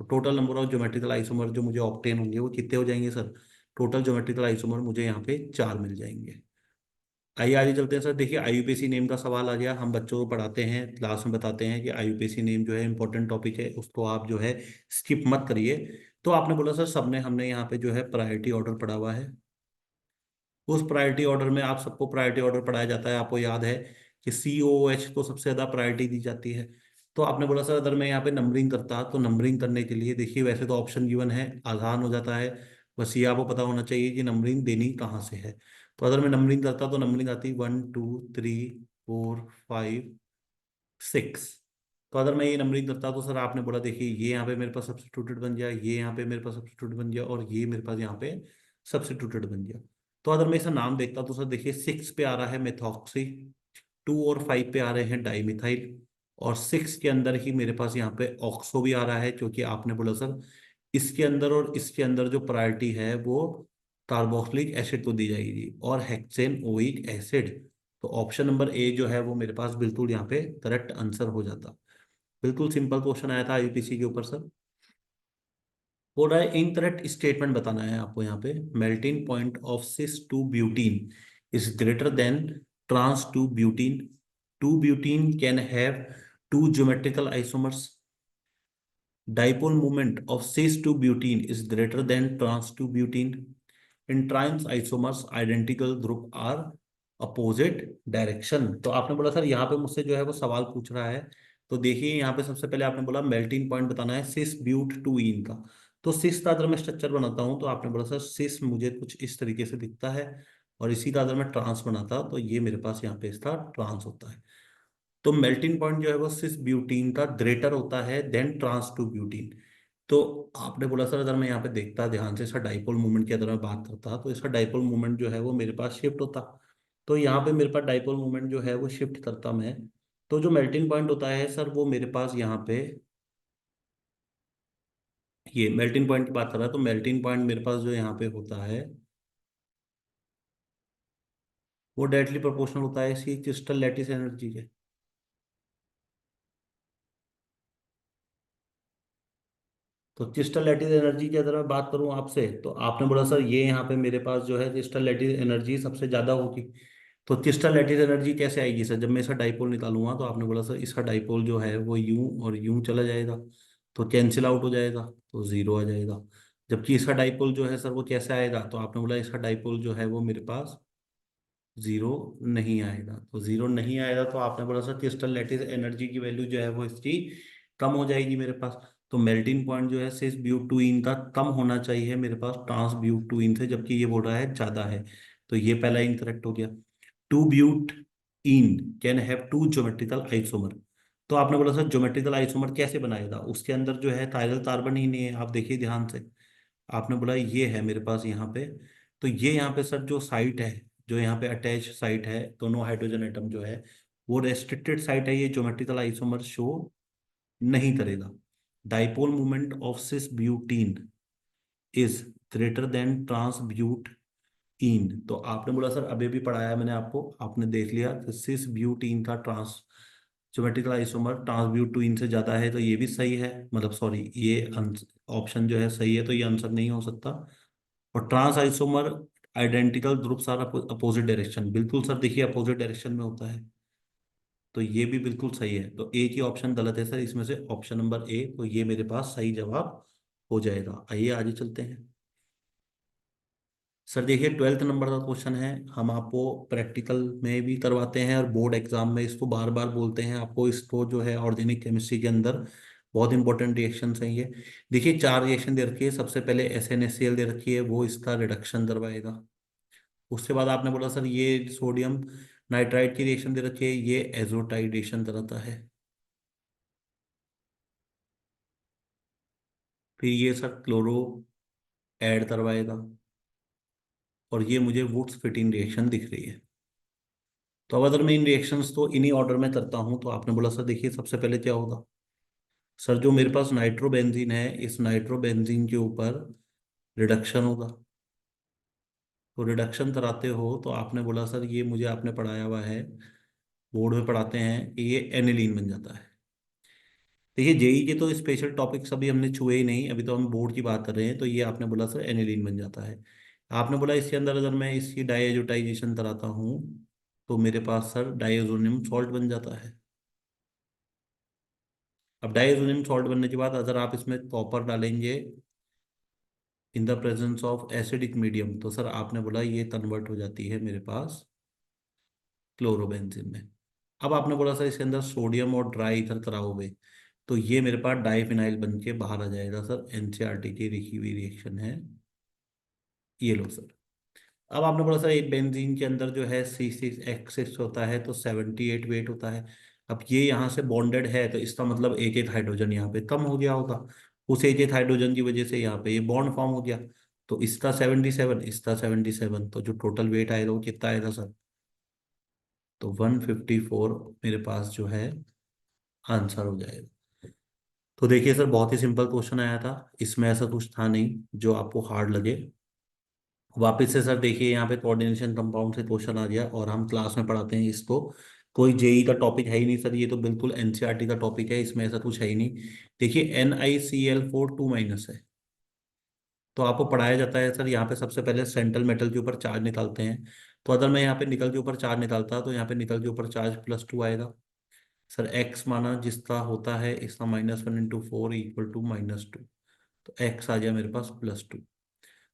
तो total number of geometrical isomer जो मुझे ऑब्टेन होंगे वो कितने हो जाएंगे सर? टोटल ज्योमेट्रिकल आइसोमर मुझे यहाँ पे 4 मिल जाएंगे। आइए आगे चलते हैं सर। देखिए आईयूपीएसी नेम का सवाल आ गया। हम बच्चों को पढ़ाते हैं, क्लास में बताते हैं कि आईयूपीएसी नेम जो है इंपॉर्टेंट टॉपिक है, उसको आप जो है स्किप मत करिए। तो आपने बोला सर सबने हमने यहाँ पे जो है प्रायोरिटी ऑर्डर पढ़ा हुआ है। उस प्रायोरिटी ऑर्डर में आप सबको प्रायोरिटी ऑर्डर पढ़ाया जाता है, आपको याद है कि COOH को सबसे ज़्यादा प्रायोरिटी दी जाती है। तो आपने बोला सर अगर मैं यहाँ पे नंबरिंग करता तो नंबरिंग करने के लिए देखिए वैसे तो ऑप्शन गिवन है, आसान हो जाता है। बस ये आपको पता होना चाहिए कि नंबरिंग देनी कहाँ से है। तो अगर मैं नंबरिंग करता तो नंबरिंग आती 1 2 3 4 5 6। तो अगर मैं ये नंबरिंग करता तो सर आपने बोला देखिए ये यहाँ पे मेरे पास सब्स्टिट्यूटेड बन गया, ये यहाँ पे मेरे पास सब्स्टिट्यूटेड बन गया, और ये मेरे पास यहाँ पे सब्स्टिट्यूटेड बन गया। तो अगर मैं इसका नाम देखता तो सर देखिए 6 पे आ रहा है मेथॉक्सी, 2 और 5 पे आ रहे हैं डाइमिथाइल, और 6 के अंदर ही मेरे पास यहाँ पे ऑक्सो भी आ रहा है, क्योंकि आपने बोला सर इसके अंदर और इसके अंदर जो प्रायोरिटी है वो कार्बोक्सिलिक एसिड को दी जाएगी और हेक्सेन ओइक एसिड। तो ऑप्शन नंबर ए जो है वो मेरे पास बिल्कुल यहाँ पे करेक्ट आंसर हो जाता। बिल्कुल सिंपल क्वेश्चन आया था आईयूपीएससी के ऊपर सर। बोल रहा है इनकरेक्ट स्टेटमेंट बताना है आपको यहाँ पे। Melting point of cis two butene is greater than trans two butene. Two butene can have two geometrical isomers. Dipole moment of cis to butene is greater than trans to butene. In trans isomers, identical group are opposite direction। तो आपने बोला sir यहाँ पे मुझसे जो है वो सवाल पूछ रहा है। तो देखिए यहाँ पे सबसे पहले आपने बोला मेल्टिंग पॉइंट बताना है सिस ब्यूट टू इन का। तो सिस का अगर मैं स्ट्रक्चर बनाता हूँ तो आपने बोला सर सिस मुझे कुछ इस तरीके से दिखता है, और इसी का अगर मैं ट्रांस बनाता तो ये मेरे पास यहाँ पे इसका ट्रांस होता है। तो मेल्टिंग पॉइंट जो है वो सिस ब्यूटीन का ग्रेटर होता है देन ट्रांस टू ब्यूटीन। तो आपने बोला सर अगर मैं यहाँ पे देखता ध्यान से इसका डाइपोल मूवमेंट की अगर मैं बात करता तो इसका डाइपोल मूवमेंट जो है वो मेरे पास शिफ्ट होता। तो यहाँ पे मेरे पास डाइपोल मूवमेंट जो है वो शिफ्ट करता मैं। तो जो मेल्टिंग पॉइंट होता है सर वो मेरे पास यहाँ पे, ये मेल्टिंग पॉइंट की बात कर रहा है, तो मेल्टिंग पॉइंट मेरे पास जो यहाँ पे होता है वो डायरेक्टली प्रोपोर्शनल होता है इसकी क्रिस्टल लैटिस एनर्जी के। तो क्रिस्टल लैटिस एनर्जी की अगर मैं बात करूं आपसे, तो आपने बोला सर ये यहाँ पे मेरे पास जो है क्रिस्टल लैटिस एनर्जी सबसे ज्यादा होगी। तो क्रिस्टल लैटिस एनर्जी कैसे आएगी सर? जब मैं इसका डाइपोल निकालूंगा तो आपने बोला सर इसका डाइपोल जो है वो यूं और यूं चला जाएगा, तो कैंसिल आउट हो जाएगा, तो जीरो आ जाएगा। जबकि इसका डाइपोल जो है सर वो कैसे आएगा? तो आपने बोला इसका डाइपोल जो है वो मेरे पास जीरो नहीं आएगा। तो जीरो नहीं आएगा तो आपने बोला सर क्रिस्टल लैटिस एनर्जी की वैल्यू जो है वो इसकी कम हो जाएगी मेरे पास। तो मेल्टिंग पॉइंट जो है सिस ब्यूटुइन का कम होना चाहिए मेरे पास ट्रांस ब्यूटुइन से, जबकि ये बोल रहा है ज्यादा है। तो ये पहला इनकरेक्ट हो गया। Two butene can have two geometrical isomer. तो आपने बोला सर ज्योमेट्रिकल आइसोमर कैसे बनाएगा? उसके अंदर जो है कायरल कार्बन ही नहीं है, आप देखिए ध्यान से। आपने बोला ये है मेरे पास यहाँ पे। तो ये यहाँ पे सर जो साइट है, जो यहाँ पे अटैच साइट है दोनों हाइड्रोजन एटम जो है, वो रेस्ट्रिक्टेड साइट है, ये ज्योमेट्रिकल आइसोमर शो नहीं करेगा। Dipole moment of cis butene is greater than trans butene. तो आपने बोला सर अभी भी पढ़ाया है मैंने आपको, आपने देख लिया कि सिस ब्यूटीन का trans geometrical isomer trans butene से ज्यादा है, तो ये भी सही है, मतलब सॉरी ये ऑप्शन जो है सही है, तो ये आंसर नहीं हो सकता। और trans isomer identical groups are opposite direction, बिल्कुल सर देखिए अपोजिट डायरेक्शन में होता है। तो ये भी बिल्कुल सही है, तो एक ही ऑप्शन गलत है सर इसमें से, ऑप्शन नंबर ए, तो ये मेरे पास सही जवाब हो जाएगा। आइए आगे चलते हैं। सर देखिए 12th नंबर का क्वेश्चन है। हम आपको प्रैक्टिकल में भी करवाते हैं और बोर्ड एग्जाम में इसको बार बार बोलते हैं आपको, इसको जो है ऑर्गेनिक केमिस्ट्री के अंदर बहुत इंपॉर्टेंट रिएक्शन है ये। देखिए 4 रिएक्शन दे रखी है। सबसे पहले SnHCl दे रखी है, वो इसका रिडक्शन करवाएगा। उसके बाद आपने बोला सर ये सोडियम नाइट्राइड की रिएक्शन दे रखी है, ये एजोटाइडेशन कराता है। फिर ये सर क्लोरो ऐड करवाएगा, और ये मुझे वुड्स फिटिंग रिएक्शन दिख रही है। तो अब अगर मैं इन रिएक्शंस को इन्हीं ऑर्डर में करता हूं तो आपने बोला सर देखिए सबसे पहले क्या होगा? सर जो मेरे पास नाइट्रोबेंजीन है, इस नाइट्रोबेंजीन के ऊपर रिडक्शन होगा। तो रिडक्शन कराते हो तो आपने बोला सर, ये मुझे आपने पढ़ाया हुआ है, बोर्ड में पढ़ाते हैं कि ये एनिलीन बन जाता है। देखिए जेई के तो स्पेशल टॉपिक्स अभी हमने छुए ही नहीं, अभी तो हम बोर्ड की बात कर रहे हैं। तो ये आपने बोला सर एनिलीन बन जाता है। आपने बोला इसके अंदर अगर मैं इसकी डाइएजोटाइजेशन कराता हूँ तो मेरे पास सर डाइएजोनियम सॉल्ट बन जाता है। अब डाइएजोनियम सॉल्ट बनने के बाद अगर आप इसमें कॉपर डालेंगे in the presence of acidic medium, तो सर आपने बोला ये कन्वर्ट हो जाती है मेरे पास क्लोरोबेंजीन में। अब आपने बोला सर इसके अंदर सोडियम और ड्राई ईथर कराओगे तो ये मेरे पास डाइफिनाइल बन के बाहर आ जाएगा। सर एनसीईआरटी की लिखी हुई रिएक्शन है, ये लो सर। अब आपने बोला सर एक बेंजीन के अंदर जो है C6H6 होता है तो 78 वेट होता है। अब ये यहाँ से बॉन्डेड है तो इसका मतलब एक एक हाइड्रोजन यहाँ पे कम हो गया होगा। उस एक एक हाइड्रोजन की वजह से यहाँ पे ये बॉन्ड फॉर्म हो गया। तो इसका 77, इसका 77, तो जो टोटल वेट आएगा वो कितना आएगा सर? तो 154 मेरे पास जो है आंसर हो जाएगा। तो देखिए सर बहुत ही सिंपल क्वेश्चन आया था, इसमें ऐसा कुछ था नहीं जो आपको हार्ड लगे। वापस से सर देखिए यहाँ पे कोऑर्डिनेशन कंपाउंड से क्वेश्चन आ गया और हम क्लास में पढ़ाते हैं इसको। कोई जेई का टॉपिक है ही नहीं सर, ये तो बिल्कुल एनसीईआरटी का टॉपिक है, इसमें ऐसा कुछ है ही नहीं। देखिए NiCl4 2- है। तो आपको पढ़ाया जाता है सर यहाँ पे सबसे पहले सेंट्रल मेटल के ऊपर चार्ज निकालते हैं। तो अगर मैं यहाँ पे निकल के ऊपर चार्ज निकालता तो यहाँ पे निकल के ऊपर चार्ज +2 आएगा। सर एक्स माना जिसका होता है इसका -1 × 4 = -2। तो एक्स आ गया मेरे पास +2।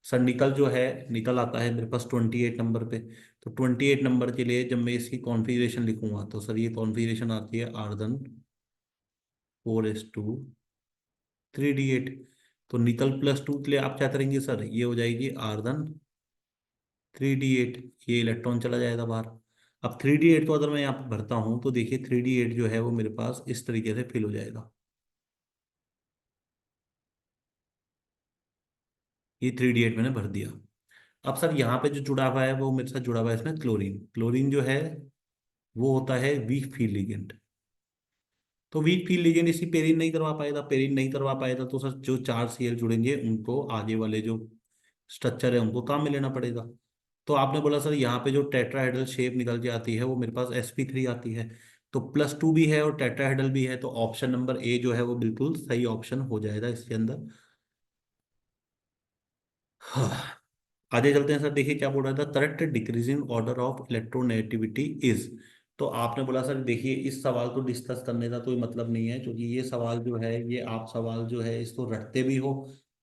सर निकल जो है, निकल आता है मेरे पास 28 नंबर पे। तो 28 नंबर के लिए जब मैं इसकी कॉन्फ़िगरेशन लिखूंगा तो सर ये कॉन्फ़िगरेशन आती है आर्गन 4s2 3d8। तो निकल +2 के लिए आप क्या करेंगे सर, ये हो जाएगी आर्गन 3d8, ये इलेक्ट्रॉन चला जाएगा बाहर। अब 3d8 को अगर मैं यहाँ पे भरता हूँ तो देखिए 3d8 जो है वो मेरे पास इस तरीके से फिल हो जाएगा। ये 3d8 मैंने भर दिया। अब सर यहाँ पे जो जुड़ा हुआ है वो मेरे साथ जुड़ा हुआ है इसमें क्लोरीन। क्लोरीन जो है वो होता है वीक फील्ड लिगेंड। तो वीक फील्ड लिगेंड इसी पेरिन नहीं करवा पाएगा, पेरिन नहीं करवा पाएगा तो सर जो 4 Cl जुड़ेंगे उनको आगे वाले जो स्ट्रक्चर है उनको काम में लेना पड़ेगा। तो आपने बोला सर यहाँ पे जो टेट्राहेड्रल शेप निकल के आती है वो मेरे पास sp3 आती है। तो +2 भी है और टेट्राहेड्रल भी है, तो ऑप्शन नंबर ए जो है वो बिल्कुल सही ऑप्शन हो जाएगा इसके अंदर। हाँ। आगे चलते हैं सर, देखिए क्या बोल रहा था, correct decreasing order of electronegativity is. तो आपने बोला सर देखिए इस सवाल को डिस्कस करने का कोई मतलब नहीं है, क्योंकि ये सवाल जो है ये आप सवाल जो है इसको रटते भी हो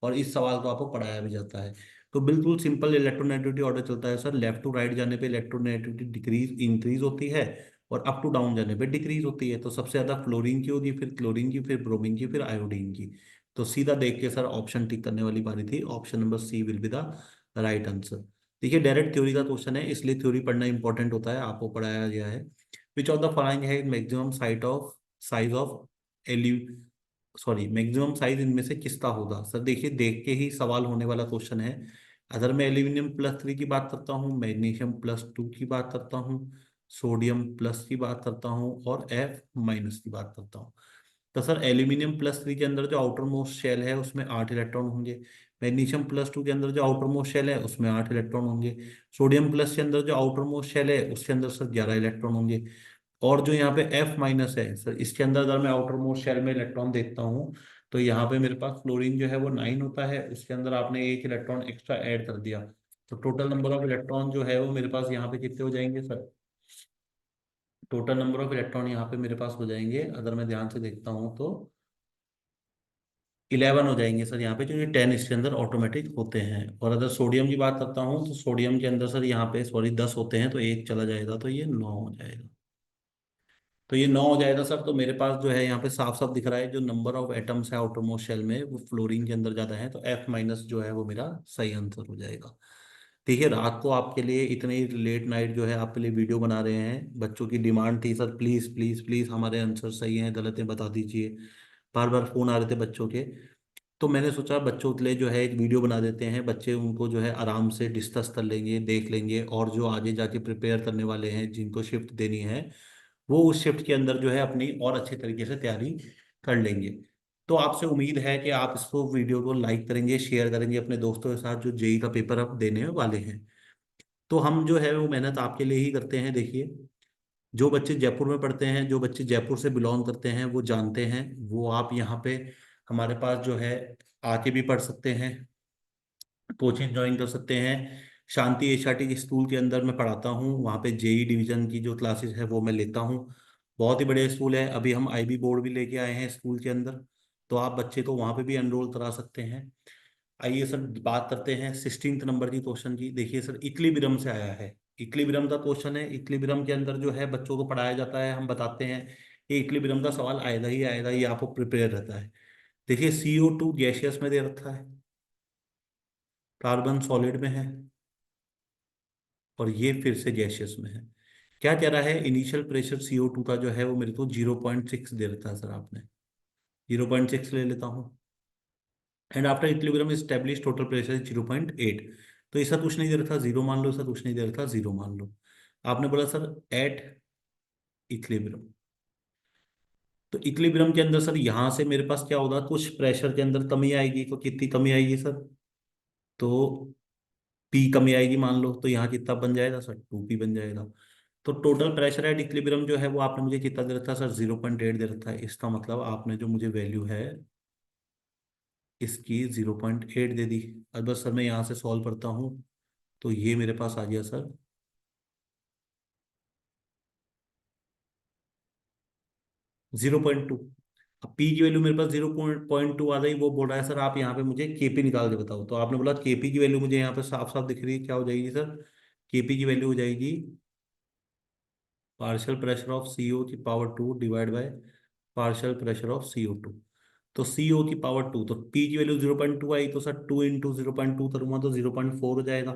और इस सवाल को आपको पढ़ाया भी जाता है। तो बिल्कुल सिंपल इलेक्ट्रोनेगेटिविटी ऑर्डर चलता है सर, लेफ्ट टू राइट जाने पे इलेक्ट्रोनेगेटिविटी डिक्रीज इंक्रीज होती है और अप टू डाउन जाने पे डिक्रीज होती है। तो सबसे ज्यादा फ्लोरीन की होगी, फिर क्लोरीन की, फिर ब्रोमीन की, फिर आयोडीन की। तो सीधा देख के सर ऑप्शन टिक करने वाली बारी थी, option number C will be the right answer. देखिए डायरेक्ट थ्योरी का क्वेश्चन है इसलिए थ्योरी पढ़ना इंपॉर्टेंट होता है, आपको पढ़ाया गया है। विच ऑफ द फॉलोइंग है मैक्सिमम साइज ऑफ एल्यू सॉरी मैक्सिमम साइज इनमें से किसका होगा। सर देखिए देख के ही सवाल होने वाला क्वेश्चन है। अगर मैं एल्यूमिनियम +3 की बात करता हूँ, मैग्नीशियम +2 की बात करता हूँ, सोडियम प्लस की बात करता हूँ और F- की बात करता हूँ। तो सर एल्यूमिनियम +3 के अंदर जो आउटर मोस्ट शेल है उसमें 8 इलेक्ट्रॉन होंगे। मैग्नीशियम +2 के अंदर जो आउटर मोस्ट शेल है उसमें 8 इलेक्ट्रॉन होंगे। सोडियम प्लस के अंदर जो आउटर मोस्ट शेल है उसके अंदर सर 11 इलेक्ट्रॉन होंगे। और जो यहाँ पे F- है सर, इसके अंदर अगर मैं आउटर मोस्ट शेल में इलेक्ट्रॉन देखता हूँ तो यहाँ पे मेरे पास फ्लोरीन जो है वो 9 होता है, उसके अंदर आपने 1 इलेक्ट्रॉन एक्स्ट्रा ऐड कर दिया। तो टोटल नंबर ऑफ इलेक्ट्रॉन जो है वो मेरे पास यहाँ पे कितने हो जाएंगे sir? Total number of electron यहाँ पे मेरे पास हो जाएंगे, अगर मैं ध्यान से देखता हूँ तो 11 हो जाएंगे सर यहाँ पे, क्योंकि 10 इसके अंदर ऑटोमेटिक होते हैं। और अगर सोडियम की बात करता हूँ तो सोडियम के अंदर सर यहाँ पे सॉरी 10 होते हैं तो एक चला जाएगा तो ये 9 हो जाएगा। तो ये 9 हो जाएगा सर। तो मेरे पास जो है यहाँ पे साफ साफ दिख रहा है जो नंबर ऑफ एटम्स है आउटर मोस्ट शेल में वो फ्लोरीन के अंदर ज़्यादा है, तो F- जो है वो मेरा सही आंसर हो जाएगा। देखिए रात को आपके लिए इतनी लेट नाइट जो है आपके लिए वीडियो बना रहे हैं, बच्चों की डिमांड थी सर प्लीज़ प्लीज़ प्लीज़ हमारे आंसर सही हैं गलत हैं बता दीजिए। बार बार फ़ोन आ रहे थे बच्चों के। तो मैंने सोचा बच्चों के लिए जो है एक वीडियो बना देते हैं, बच्चे उनको जो है आराम से डिस्कस कर लेंगे देख लेंगे, और जो आगे जाके प्रिपेयर करने वाले हैं जिनको शिफ्ट देनी है वो उस शिफ्ट के अंदर जो है अपनी और अच्छे तरीके से तैयारी कर लेंगे। तो आपसे उम्मीद है कि आप इसको वीडियो को लाइक करेंगे, शेयर करेंगे अपने दोस्तों के साथ जो जेई का पेपर आप देने वाले हैं। तो हम जो है वो मेहनत आपके लिए ही करते हैं। देखिए, जो बच्चे जयपुर में पढ़ते हैं, जो बच्चे जयपुर से बिलोंग करते हैं, वो जानते हैं, वो आप यहाँ पे हमारे पास जो है आके भी पढ़ सकते हैं, कोचिंग ज्वाइन कर सकते हैं। शांति एशियाटिक स्कूल के अंदर मैं पढ़ाता हूँ, वहाँ पे जेई डिवीजन की जो क्लासेस है वो मैं लेता हूँ। बहुत ही बढ़िया स्कूल है। अभी हम आईबी बोर्ड भी लेके आए हैं स्कूल के अंदर, तो आप बच्चे को वहाँ पे भी एनरोल करा सकते हैं। आइए सर, बात करते हैं 16 नंबर की क्वेश्चन की। देखिए सर, इक्विलिब्रियम से आया है। इक्विलिब्रियम का क्वेश्चन है। इक्विलिब्रियम के अंदर जो है बच्चों को पढ़ाया जाता है, हम बताते हैं कि इक्विलिब्रियम का सवाल आएगा ही आएगा, ये आपको प्रिपेयर रहता है। देखिए, CO2 गैसियस में दे रखा है, कार्बन सॉलिड में है, और ये फिर से गैसियस में है। क्या कह रहा है? इनिशियल प्रेशर CO2 का जो है वो मेरे को 0.6 दे रखा है सर। आपने 0.6 ले लेता हूँ, and after equilibrium establish total pressure 0.8। तो ऐसा कुछ नहीं दे रखा, जीरो मान लो। ऐसा कुछ नहीं दे रखा, जीरो मान लो। आपने बोला सर एट इक्विलिब्रियम। तो इक्विलिब्रियम के अंदर सर यहाँ से मेरे पास क्या होगा, कुछ प्रेशर के अंदर कमी आएगी। तो कितनी कमी आएगी सर? तो P कमी आएगी मान लो। तो यहाँ कितना बन जाएगा सर? 2P बन जाएगा। तो टोटल प्रेशर एट इक्विलिब्रियम जो है वो आपने मुझे कितना दे रखा है सर? 0.8 दे रखा है। इसका मतलब आपने जो मुझे वैल्यू है इसकी 0.8 दे दी। अब बस सर मैं यहाँ से सॉल्व करता हूँ, तो ये मेरे पास आ गया सर 0.2। अब पी की वैल्यू मेरे पास 0.2 आ गई। वो बोल रहा है सर आप यहाँ पे मुझे केपी निकाल के बताओ। तो आपने बोला केपी की वैल्यू मुझे यहाँ पे साफ साफ दिख रही है, क्या हो जाएगी सर? केपी की वैल्यू हो जाएगी पार्शियल प्रेशर ऑफ CO की power 2 divide by partial pressure of CO2। तो CO की पावर 2, तो P की वैल्यू 0.2 आई, तो सर 2 इंटू 0.2 करूंगा तो 0.4 हो जाएगा।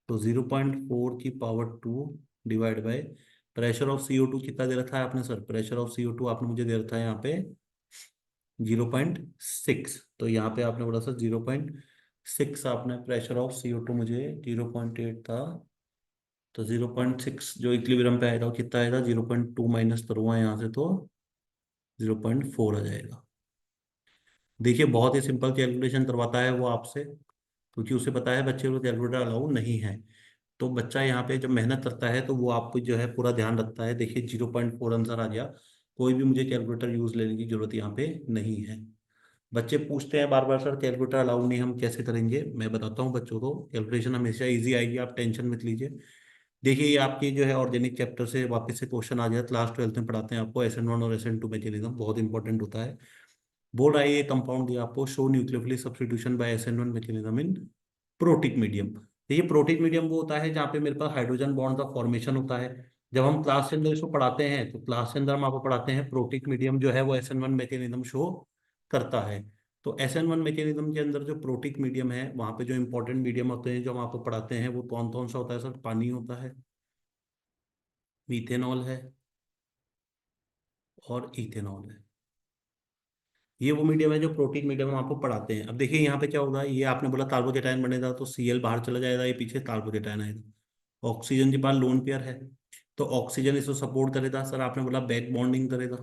तो 0.4 की power 2 divide by pressure of CO2 कितना दे रखा है आपने सर? प्रेशर ऑफ CO2 आपने मुझे दे रखा है यहाँ पे 0.6। तो यहाँ पे आपने बोला सर 0.6, आपने प्रेशर ऑफ CO2 मुझे 0.8 था, तो 0.6 जो इक्विलिब्रियम पे आएगा वो कितना आएगा? 0.2 माइनस करूंगा यहाँ से तो 0.4 आ जाएगा। देखिए, बहुत ही सिंपल कैलकुलेशन करवाता है वो आपसे, क्योंकि उसे पता है बच्चे को कैलकुलेटर अलाउ नहीं है। तो बच्चा यहाँ पे जब मेहनत करता है तो वो आपको जो है पूरा ध्यान रखता है। देखिए 0.4 आंसर आ गया। कोई भी मुझे कैलकुलेटर यूज लेने की जरूरत यहाँ पे नहीं है। बच्चे पूछते हैं बार बार सर कैलकुलेटर अलाउ नहीं, हम कैसे करेंगे? मैं बताता हूँ बच्चों को, कैलकुलेशन हमेशा इजी आएगी, आप टेंशन मत लीजिए। देखिए, ये आपकी जो है ऑर्गेनिक चैप्टर से वापस से क्वेश्चन आ जाए। क्लास 12th में पढ़ाते हैं आपको SN1 और SN2 मैकेनिज्म, बहुत इंपॉर्टेंट होता है। बोल रहा है ये कंपाउंड दिया आपको, show nucleophilic substitution by SN1 mechanism in protic medium. देखिए, प्रोटिक मीडियम वो होता है जहाँ पे मेरे पास हाइड्रोजन बॉन्ड का फॉर्मेशन होता है। जब हम क्लास के अंदर इसको पढ़ाते हैं तो क्लास के अंदर हम आपको पढ़ाते हैं प्रोटिक मीडियम जो है वो SN1 मैकेनिज्म शो करता है। तो SN1 मैकेनिज्म के अंदर जो प्रोटिक मीडियम है, वहाँ पे जो इंपॉर्टेंट मीडियम होते हैं जो हम आपको पढ़ाते हैं, वो कौन कौन सा होता है सर? पानी होता है, मीथेनॉल है, और इथेनॉल है। ये वो मीडियम है जो प्रोटीन मीडियम हम आपको पढ़ाते हैं। अब देखिए यहाँ पे क्या होगा, ये आपने बोला कार्बोकेटायन बनेगा तो Cl बाहर चला जाएगा, ये पीछे कार्बोकेटायन आएगा। ऑक्सीजन के पास लोन पेयर है, तो ऑक्सीजन इसको सपोर्ट करेगा। सर आपने बोला बैक बॉन्डिंग करेगा,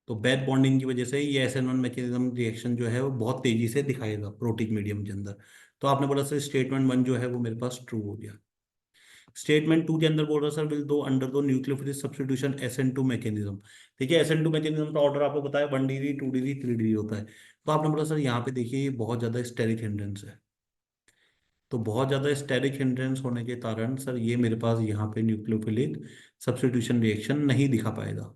तो बैक बॉन्डिंग की वजह से ये SN1 मैकेनिज्म रिएक्शन जो है वो बहुत तेजी से दिखाएगा प्रोटीन मीडियम के अंदर। तो आपने बोला सर स्टेटमेंट 1 जो है वो मेरे पास ट्रू हो गया। स्टेटमेंट 2 के अंदर बोल रहा सर विल दो अंडर दो न्यूक्लियोफिलिक सब्स्टिट्यूशन SN2 मैकेनिज्म। देखिए SN2 मैकेनिज्म का ऑर्डर आपको पता है, 1 डिग्री 2 डिग्री 3 डिग्री होता है। तो आपने बोला सर यहाँ पे देखिए ये बहुत ज्यादा स्टेरिक हिंड्रेंस है, तो बहुत ज्यादा स्टेरिक हिंड्रेंस होने के कारण सर ये मेरे पास यहाँ पे न्यूक्लियोफिलिक सब्स्टिट्यूशन रिएक्शन नहीं दिखा पाएगा।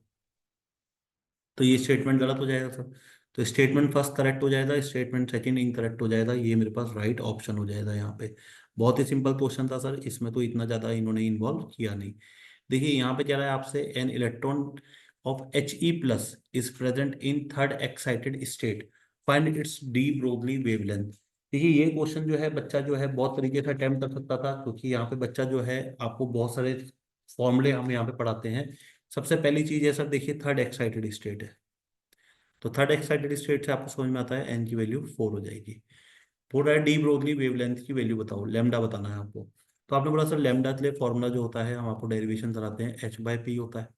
तो ये स्टेटमेंट गलत हो जाएगा सर। तो स्टेटमेंट फर्स्ट करेक्ट हो जाएगा, स्टेटमेंट सेकंड इनकरेक्ट हो जाएगा, ये मेरे पास राइट ऑप्शन हो जाएगा यहाँ पे। बहुत ही सिंपल क्वेश्चन था सर, इसमें तो इतना ज़्यादा इन्होंने इन्वॉल्व किया नहीं। देखिए यहाँ पे कह रहा है आपसे an electron of He+ is present in third excited state, find its de Broglie wavelength. देखिए ये क्वेश्चन जो है बच्चा जो है बहुत तरीके से अटेम्प्ट कर सकता था, क्योंकि यहाँ पे बच्चा जो है आपको बहुत सारे फॉर्मूले हम यहाँ पे पढ़ाते हैं। सबसे पहली चीज है सर, देखिए थर्ड एक्साइटेड स्टेट है, तो थर्ड एक्साइटेड स्टेट से आपको समझ में आता है एन की वैल्यू 4 हो जाएगी। बोल रहा है डी ब्रोगली वेवलेंथ की वैल्यू बताओ, लेमडा बताना है आपको। तो आपने बोला सर लेमडा के लिए फॉर्मूला जो होता है हम आपको डेरिवेशन कराते हैं, H/P होता है।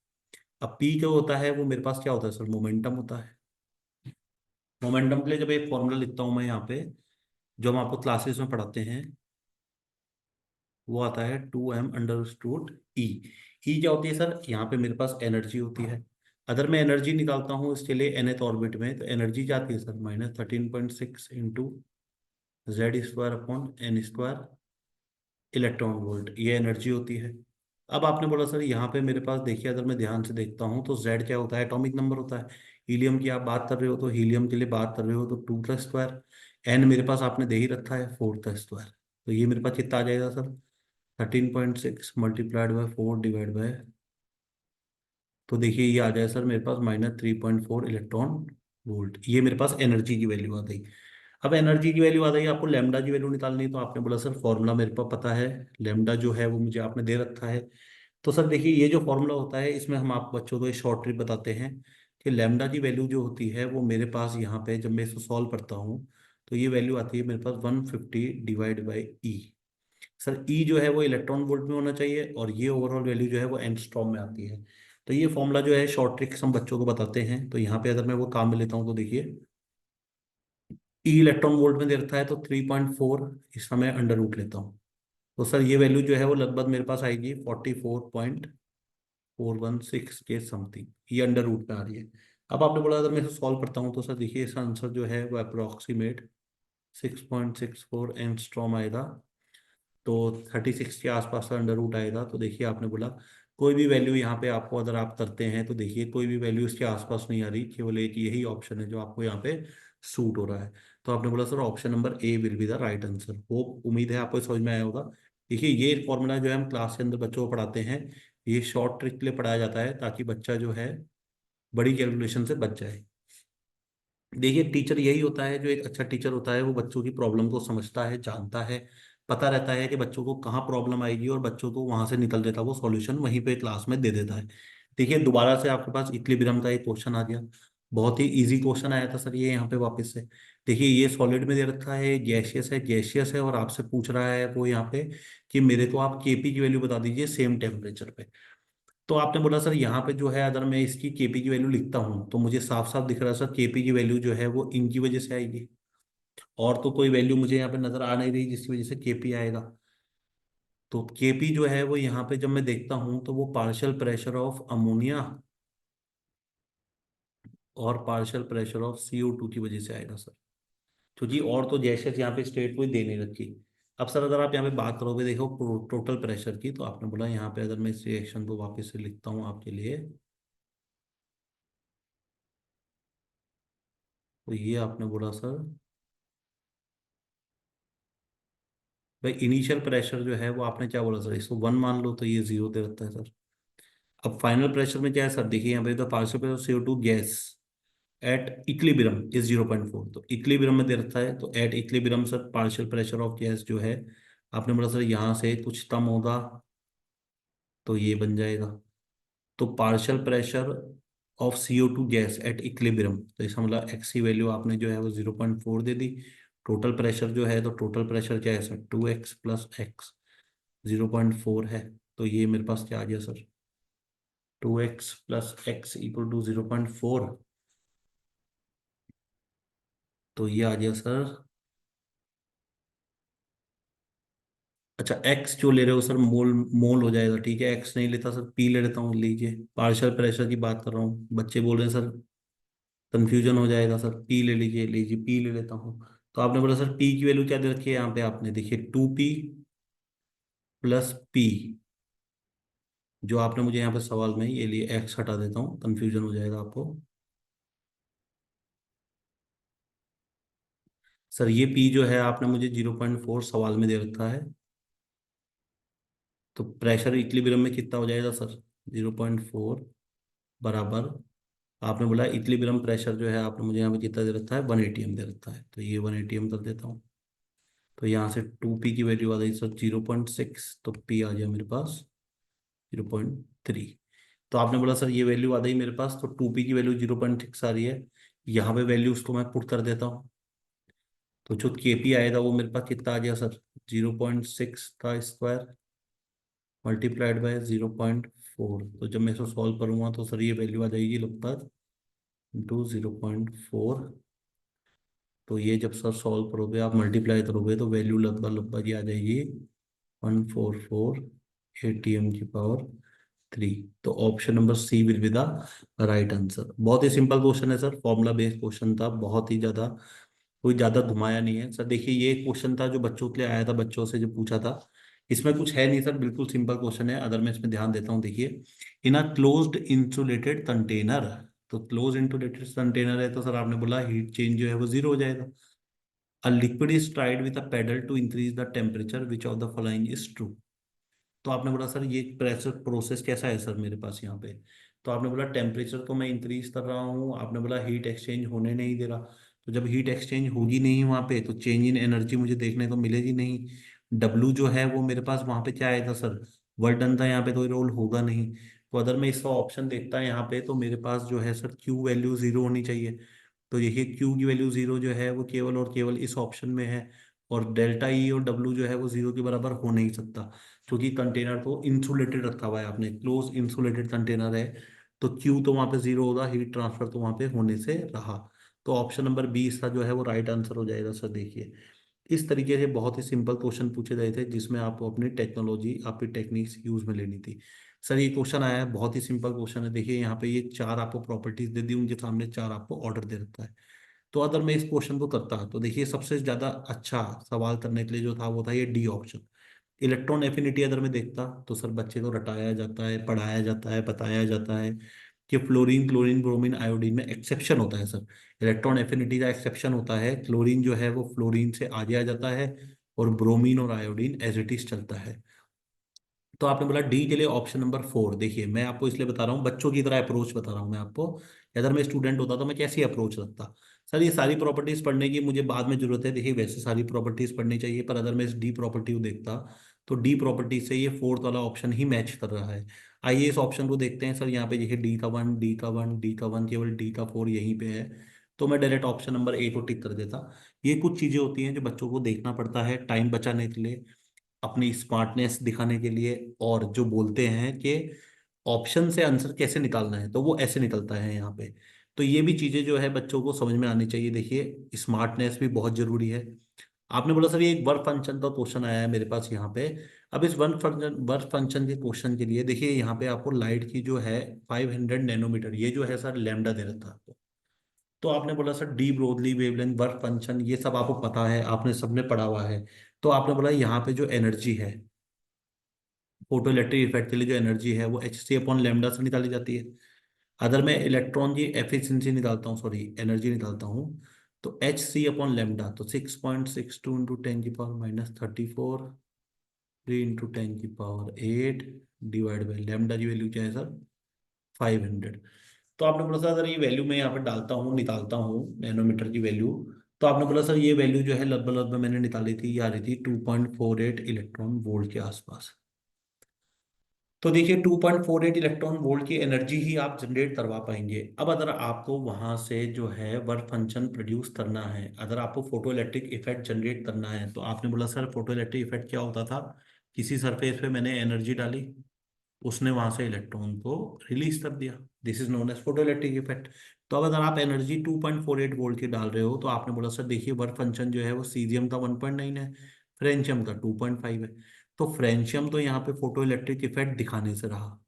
अब P जो होता है वो मेरे पास क्या होता है सर? मोमेंटम होता है। मोमेंटम के लिए जब एक फॉर्मूला लिखता हूँ मैं यहाँ पे, जो हम आपको क्लासेस में पढ़ाते हैं, वो आता है 2m अंडर रूट ई। ई क्या होती है सर? यहाँ पे मेरे पास एनर्जी होती है। अगर मैं एनर्जी निकालता हूँ इसके लिए nth ऑर्बिट में, तो एनर्जी क्या आती है sir? -13.6 into Z² upon n², electron volt, ये एनर्जी होती है। अब आपने बोला सर यहाँ पे मेरे पास देखिए, अगर मैं ध्यान से देखता हूँ तो Z क्या होता है? एटॉमिक नंबर होता है। हीलियम की आप बात कर रहे हो तो हीलियम के लिए बात कर रहे हो तो 2 का स्क्वायर। एन मेरे पास आपने दे ही रखा है 4 का स्क्वायर। तो ये मेरे पास कितना आ जाएगा sir? 13.6 multiplied by 4 divide by, तो देखिए ये आ जाए सर मेरे पास -3.4 इलेक्ट्रॉन वोल्ट। ये मेरे पास एनर्जी की वैल्यू आ गई। अब एनर्जी की वैल्यू आ गई, आपको लैम्डा की वैल्यू निकालनी है, तो आपने बोला सर फॉर्मूला मेरे पास पता है, लैम्डा जो है वो मुझे आपने दे रखा है। तो सर देखिए ये जो फॉर्मूला होता है, इसमें हम आप बच्चों को एक शॉर्ट ट्रिक बताते हैं कि लैम्डा की वैल्यू जो होती है वो मेरे पास यहाँ पे जब मैं इसको सॉल्व करता हूँ, तो ये वैल्यू आती है मेरे पास 150 डिवाइड बाई ई। सर ई जो है वो इलेक्ट्रॉन वोल्ट में होना चाहिए, और ये ओवरऑल वैल्यू जो है वो एंगस्ट्रॉम में आती है। तो ये फॉर्मूला जो है शॉर्ट ट्रिक्स हम बच्चों को बताते हैं। तो यहाँ पे अगर मैं वो काम में लेता हूँ तो देखिए, ई इलेक्ट्रॉन वोल्ट में दे रखा है तो 3.4, इसका मैं अंडर रूट लेता हूँ। तो सर ये वैल्यू जो है वो लगभग मेरे पास आएगी 44.416 के समथिंग, ये अंडर रूट में आ रही है। अब आपने बोला अगर मैं इसे सॉल्व करता हूँ तो सर देखिए इसका आंसर जो है वो अप्रोक्सीमेट 6.64 एंगस्ट्रॉम आएगा। तो 36 के आसपास का अंडर रूट आएगा। तो देखिए आपने बोला कोई भी वैल्यू यहाँ पे आपको अगर आप करते हैं तो देखिए कोई भी वैल्यू इसके आसपास नहीं आ रही, केवल एक यही ऑप्शन है जो आपको यहाँ पे सूट हो रहा है। तो आपने बोला sir option number A will be the right answer. वो उम्मीद है आपको समझ में आया होगा। देखिए ये फॉर्मूला जो है हम क्लास के अंदर बच्चों को पढ़ाते हैं, ये शॉर्ट ट्रिक के लिए पढ़ाया जाता है ताकि बच्चा जो है बड़ी कैलकुलेशन से बच जाए। देखिए टीचर यही होता है, जो एक अच्छा टीचर होता है वो बच्चों की प्रॉब्लम को समझता है, जानता है, पता रहता है कि बच्चों को कहाँ प्रॉब्लम आएगी और बच्चों को वहां से निकल देता है, वो सॉल्यूशन वहीं पे क्लास में दे देता है। देखिए दोबारा से आपके पास इक्विलिब्रियम का एक क्वेश्चन आ गया। बहुत ही इजी क्वेश्चन आया था सर ये यहाँ पे वापस से। देखिए ये सॉलिड में दे रखा है, गैसियस है और आपसे पूछ रहा है वो यहाँ पे कि मेरे को आप केपी की वैल्यू बता दीजिए सेम टेम्परेचर पे। तो आपने बोला सर यहाँ पे जो है अगर मैं इसकी केपी की वैल्यू लिखता हूँ तो मुझे साफ साफ दिख रहा है सर केपी की वैल्यू जो है वो इनकी वजह से आएगी, और तो कोई वैल्यू मुझे यहाँ पे नजर आ नहीं रही जिसकी वजह से केपी आएगा। तो केपी जो है वो यहाँ पे जब मैं देखता हूँ तो वो पार्शियल प्रेशर ऑफ अमोनिया और पार्शियल प्रेशर ऑफ CO2 की वजह से आएगा सर। क्योंकि और तो जैसे यहाँ पे स्टेट कोई दे नहीं रखी। अब सर अगर आप यहाँ पे बात करोगे देखो टोटल प्रेशर की, तो आपने बोला यहाँ पे अगर मैं इस रिएक्शन को वापस से लिखता हूँ आपके लिए, तो ये आपने बोला सर भाई इनिशियल प्रेशर जो है वो आपने क्या बोला सर, इसको 1 मान लो तो ये 0 दे रखता है सर। अब फाइनल प्रेशर में क्या है सर, देखिए यहाँ पे तो partial pressure CO2 gas at equilibrium is 0.4, तो इक्विलिब्रियम में दे रखा है, तो at equilibrium sir partial pressure of gas जो है, आपने बोला सर यहाँ से कुछ कम होगा तो ये बन जाएगा। तो partial pressure of CO2 gas at equilibrium, तो इसका मतलब एक्स की वैल्यू आपने जो है वो 0.4 दे दी। टोटल प्रेशर जो है, तो टोटल प्रेशर क्या है सर, 2x प्लस एक्स, 0.4 है। तो ये मेरे पास क्या आ गया sir, 2x plus x equal to 0.4। तो ये आ गया सर, अच्छा एक्स जो ले रहे हो सर मोल मोल हो जाएगा, ठीक है एक्स नहीं लेता सर, पी ले लेता हूँ, लीजिए पार्शियल प्रेशर की बात कर रहा हूँ, बच्चे बोल रहे हैं सर कंफ्यूजन हो जाएगा सर, पी ले लीजिए, लीजिए पी ले लेता हूँ। तो आपने बोला सर पी की वैल्यू क्या दे रखी है यहाँ पे, आपने देखिए 2p प्लस पी, जो आपने मुझे यहाँ पे सवाल में ये लिए एक्स हटा देता हूँ, कंफ्यूजन हो जाएगा आपको। सर ये पी जो है आपने मुझे 0.4 सवाल में दे रखा है, तो प्रेशर इक्विलिब्रियम में कितना हो जाएगा सर, 0.4 बराबर, आपने बोला इक्विलिब्रियम प्रेशर जो है आपने मुझे यहाँ पे कितना दे रखा है, 1 atm दे रखा है, तो ये 1 atm कर देता हूँ। तो यहाँ से 2p की वैल्यू आ गई सर 0.6, तो p आ गया मेरे पास 0.3। तो आपने बोला सर ये वैल्यू आ गई मेरे पास, तो 2p की वैल्यू 0.6 आ रही है, यहाँ पे वैल्यू उसको मैं पुट कर देता हूँ। तो जो केपी आएगा वो मेरे पास कितना आ गया सर, 0.6 का स्क्वायर मल्टीप्लाइड बाय 0.4। तो जब मैं इसको सॉल्व करूंगा तो सर ये वैल्यू आ जाएगी लगभग 0.4 तो ये जब सर सॉल्व करोगे, आप मल्टीप्लाई करोगे, तो वैल्यू लगभग लगभग ये आ जाएगी 144 ATM की पावर 3। तो option number C will be the right answer. बहुत ही सिंपल क्वेश्चन है सर, फॉर्मूला बेस्ड क्वेश्चन था, बहुत ही ज़्यादा कोई ज़्यादा घुमाया नहीं है सर। देखिए ये क्वेश्चन था जो बच्चों के लिए आया था, बच्चों से जो पूछा था। इसमें कुछ है नहीं सर, बिल्कुल सिंपल क्वेश्चन है। अगर मैं इसमें ध्यान देता हूँ, देखिए, इन अ क्लोज्ड इंसुलेटेड कंटेनर, तो क्लोज इंसुलेटेड कंटेनर है तो सर आपने बोला हीट चेंज जो है वो जीरो हो जाएगा। A liquid is stirred with a paddle to increase the temperature, which of the following is true. तो आपने बोला सर ये प्रेशर प्रोसेस कैसा है सर मेरे पास यहाँ पे। तो आपने बोला टेम्परेचर को मैं इंक्रीज कर रहा हूँ, आपने बोला हीट एक्सचेंज होने नहीं दे रहा। तो जब हीट एक्सचेंज होगी नहीं वहाँ पे, तो चेंज इन एनर्जी मुझे देखने को मिलेगी नहीं। डब्लू जो है वो मेरे पास वहाँ पे क्या आएगा सर, वर्क डन था, यहाँ पे कोई रोल होगा नहीं। तो अगर मैं इसका ऑप्शन देखता है यहाँ पे, तो मेरे पास जो है सर क्यू वैल्यू जीरो होनी चाहिए। तो देखिए क्यू की वैल्यू जीरो जो है वो केवल और केवल इस ऑप्शन में है। और डेल्टा ई और डब्लू जो है वो जीरो के बराबर हो नहीं सकता, क्योंकि कंटेनर तो इंसुलेटेड रखा हुआ है आपने, क्लोज इंसुलेटेड कंटेनर है। तो क्यू तो वहां पे जीरो होगा, हीट ट्रांसफर तो वहां पे होने से रहा। तो ऑप्शन नंबर बी इसका जो है वो राइट आंसर हो जाएगा सर। देखिए इस तरीके से बहुत ही सिंपल क्वेश्चन पूछे गए थे, जिसमें आपको अपनी टेक्नोलॉजी, आपकी टेक्निक्स यूज में लेनी थी। सर ये क्वेश्चन आया है, बहुत ही सिंपल क्वेश्चन है। देखिए यहाँ पे ये चार आपको प्रॉपर्टीज दे दी, उनके सामने चार आपको ऑर्डर दे रखा है। तो अगर मैं इस क्वेश्चन को करता, तो देखिए सबसे ज्यादा अच्छा सवाल करने के लिए जो था वो था ये डी ऑप्शन। इलेक्ट्रॉन एफिनिटी अगर मैं देखता, तो सर बच्चे को रटाया जाता है, पढ़ाया जाता है, बताया जाता है कि फ्लोरीन, क्लोरीन, ब्रोमीन, आयोडीन में एक्सेप्शन होता है सर। इलेक्ट्रॉन एफिनिटी का एक्सेप्शन होता है, क्लोरीन जो है वो फ्लोरीन से आगे आ जाता है, और ब्रोमीन और आयोडीन एज इट इज चलता है। तो आपने बोला डी के लिए ऑप्शन नंबर 4। देखिए मैं आपको इसलिए बता रहा हूँ, बच्चों की तरह अप्रोच बता रहा हूँ मैं आपको। अगर मैं स्टूडेंट होता तो मैं कैसी अप्रोच रखता। सर ये सारी प्रॉपर्टीज पढ़ने की मुझे बाद में जरूरत है, देखिए वैसे सारी प्रॉपर्टीज पढ़नी चाहिए, पर अगर मैं इस डी प्रॉपर्टी को देखता, तो डी प्रॉपर्टी से ये फोर्थ वाला ऑप्शन ही मैच कर रहा है। आइए इस ऑप्शन को देखते हैं सर। यहाँ पे देखिए डी का वन, डी का वन, डी का वन, केवल डी का फोर यहीं पे है। तो मैं डायरेक्ट ऑप्शन नंबर ए को टिक कर देता। ये कुछ चीजें होती हैं जो बच्चों को देखना पड़ता है टाइम बचाने के लिए, अपनी स्मार्टनेस दिखाने के लिए, और जो बोलते हैं कि ऑप्शन से आंसर कैसे निकालना है, तो वो ऐसे निकलता है यहाँ पे। तो ये भी चीजें जो है बच्चों को समझ में आनी चाहिए। देखिए स्मार्टनेस भी बहुत जरूरी है। आपने बोला सर ये एक वर्क फंक्शन का क्वेश्चन आया है मेरे पास यहाँ पे। अब इस वर्क फंक्शन के क्वेश्चन के लिए देखिए यहाँ पे आपको लाइट की जो है 500 नैनोमीटर, ये जो है सर लैम्डा दे रखा है आपको। तो आपने बोला sir de Broglie, wavelength, work function, ये सब आपको पता है, आपने सबने पढ़ा हुआ है। तो आपने बोला यहाँ पे जो एनर्जी है, फोटो इलेक्ट्रिक इफेक्ट के लिए जो एनर्जी है वो एच सी अपॉन लेमडा से निकाली जाती है। अगर मैं इलेक्ट्रॉन की एफिशिएंसी निकालता हूँ, सॉरी एनर्जी निकालता हूँ, तो एच सी अपॉन लेमडा, तो 6.62 इंटू 10 की पावर -34, 3 इंटू 10 की पावर 8, डिवाइड बाई लेमडा की वैल्यू क्या है सर, 500। तो आपने बोला सर अगर ये वैल्यू मैं यहाँ पे डालता हूँ, निकालता हूँ नैनोमीटर की वैल्यू, तो आपने बोला सर ये वैल्यू जो है लगभग लगभग मैंने निकाली थी, ये आ रही थी 2.48 इलेक्ट्रॉन वोल्ट के आसपास। तो देखिए 2.48 इलेक्ट्रॉन वोल्ट की एनर्जी ही आप जनरेट करवा पाएंगे। अब अगर आपको वहां से जो है वर्क फंक्शन प्रोड्यूस करना है, अगर आपको फोटो इलेक्ट्रिक इफेक्ट जनरेट करना है, तो आपने बोला सर फोटो इलेक्ट्रिक इफेक्ट क्या होता था, किसी सरफेस पे मैंने एनर्जी डाली, उसने वहां से इलेक्ट्रॉन को रिलीज कर दिया, this is known as photo electric effect. तो अब अगर आप एनर्जी 2.48 वोल्ट की डाल रहे हो, तो आपने बोला सर देखिए वर्क फंक्शन जो है वो सीजियम का 1.9 है, फ्रेंशियम का 2.5 है। तो फ्रेंशियम तो यहाँ पे फोटो इलेक्ट्रिक इफेक्ट दिखाने से रहा,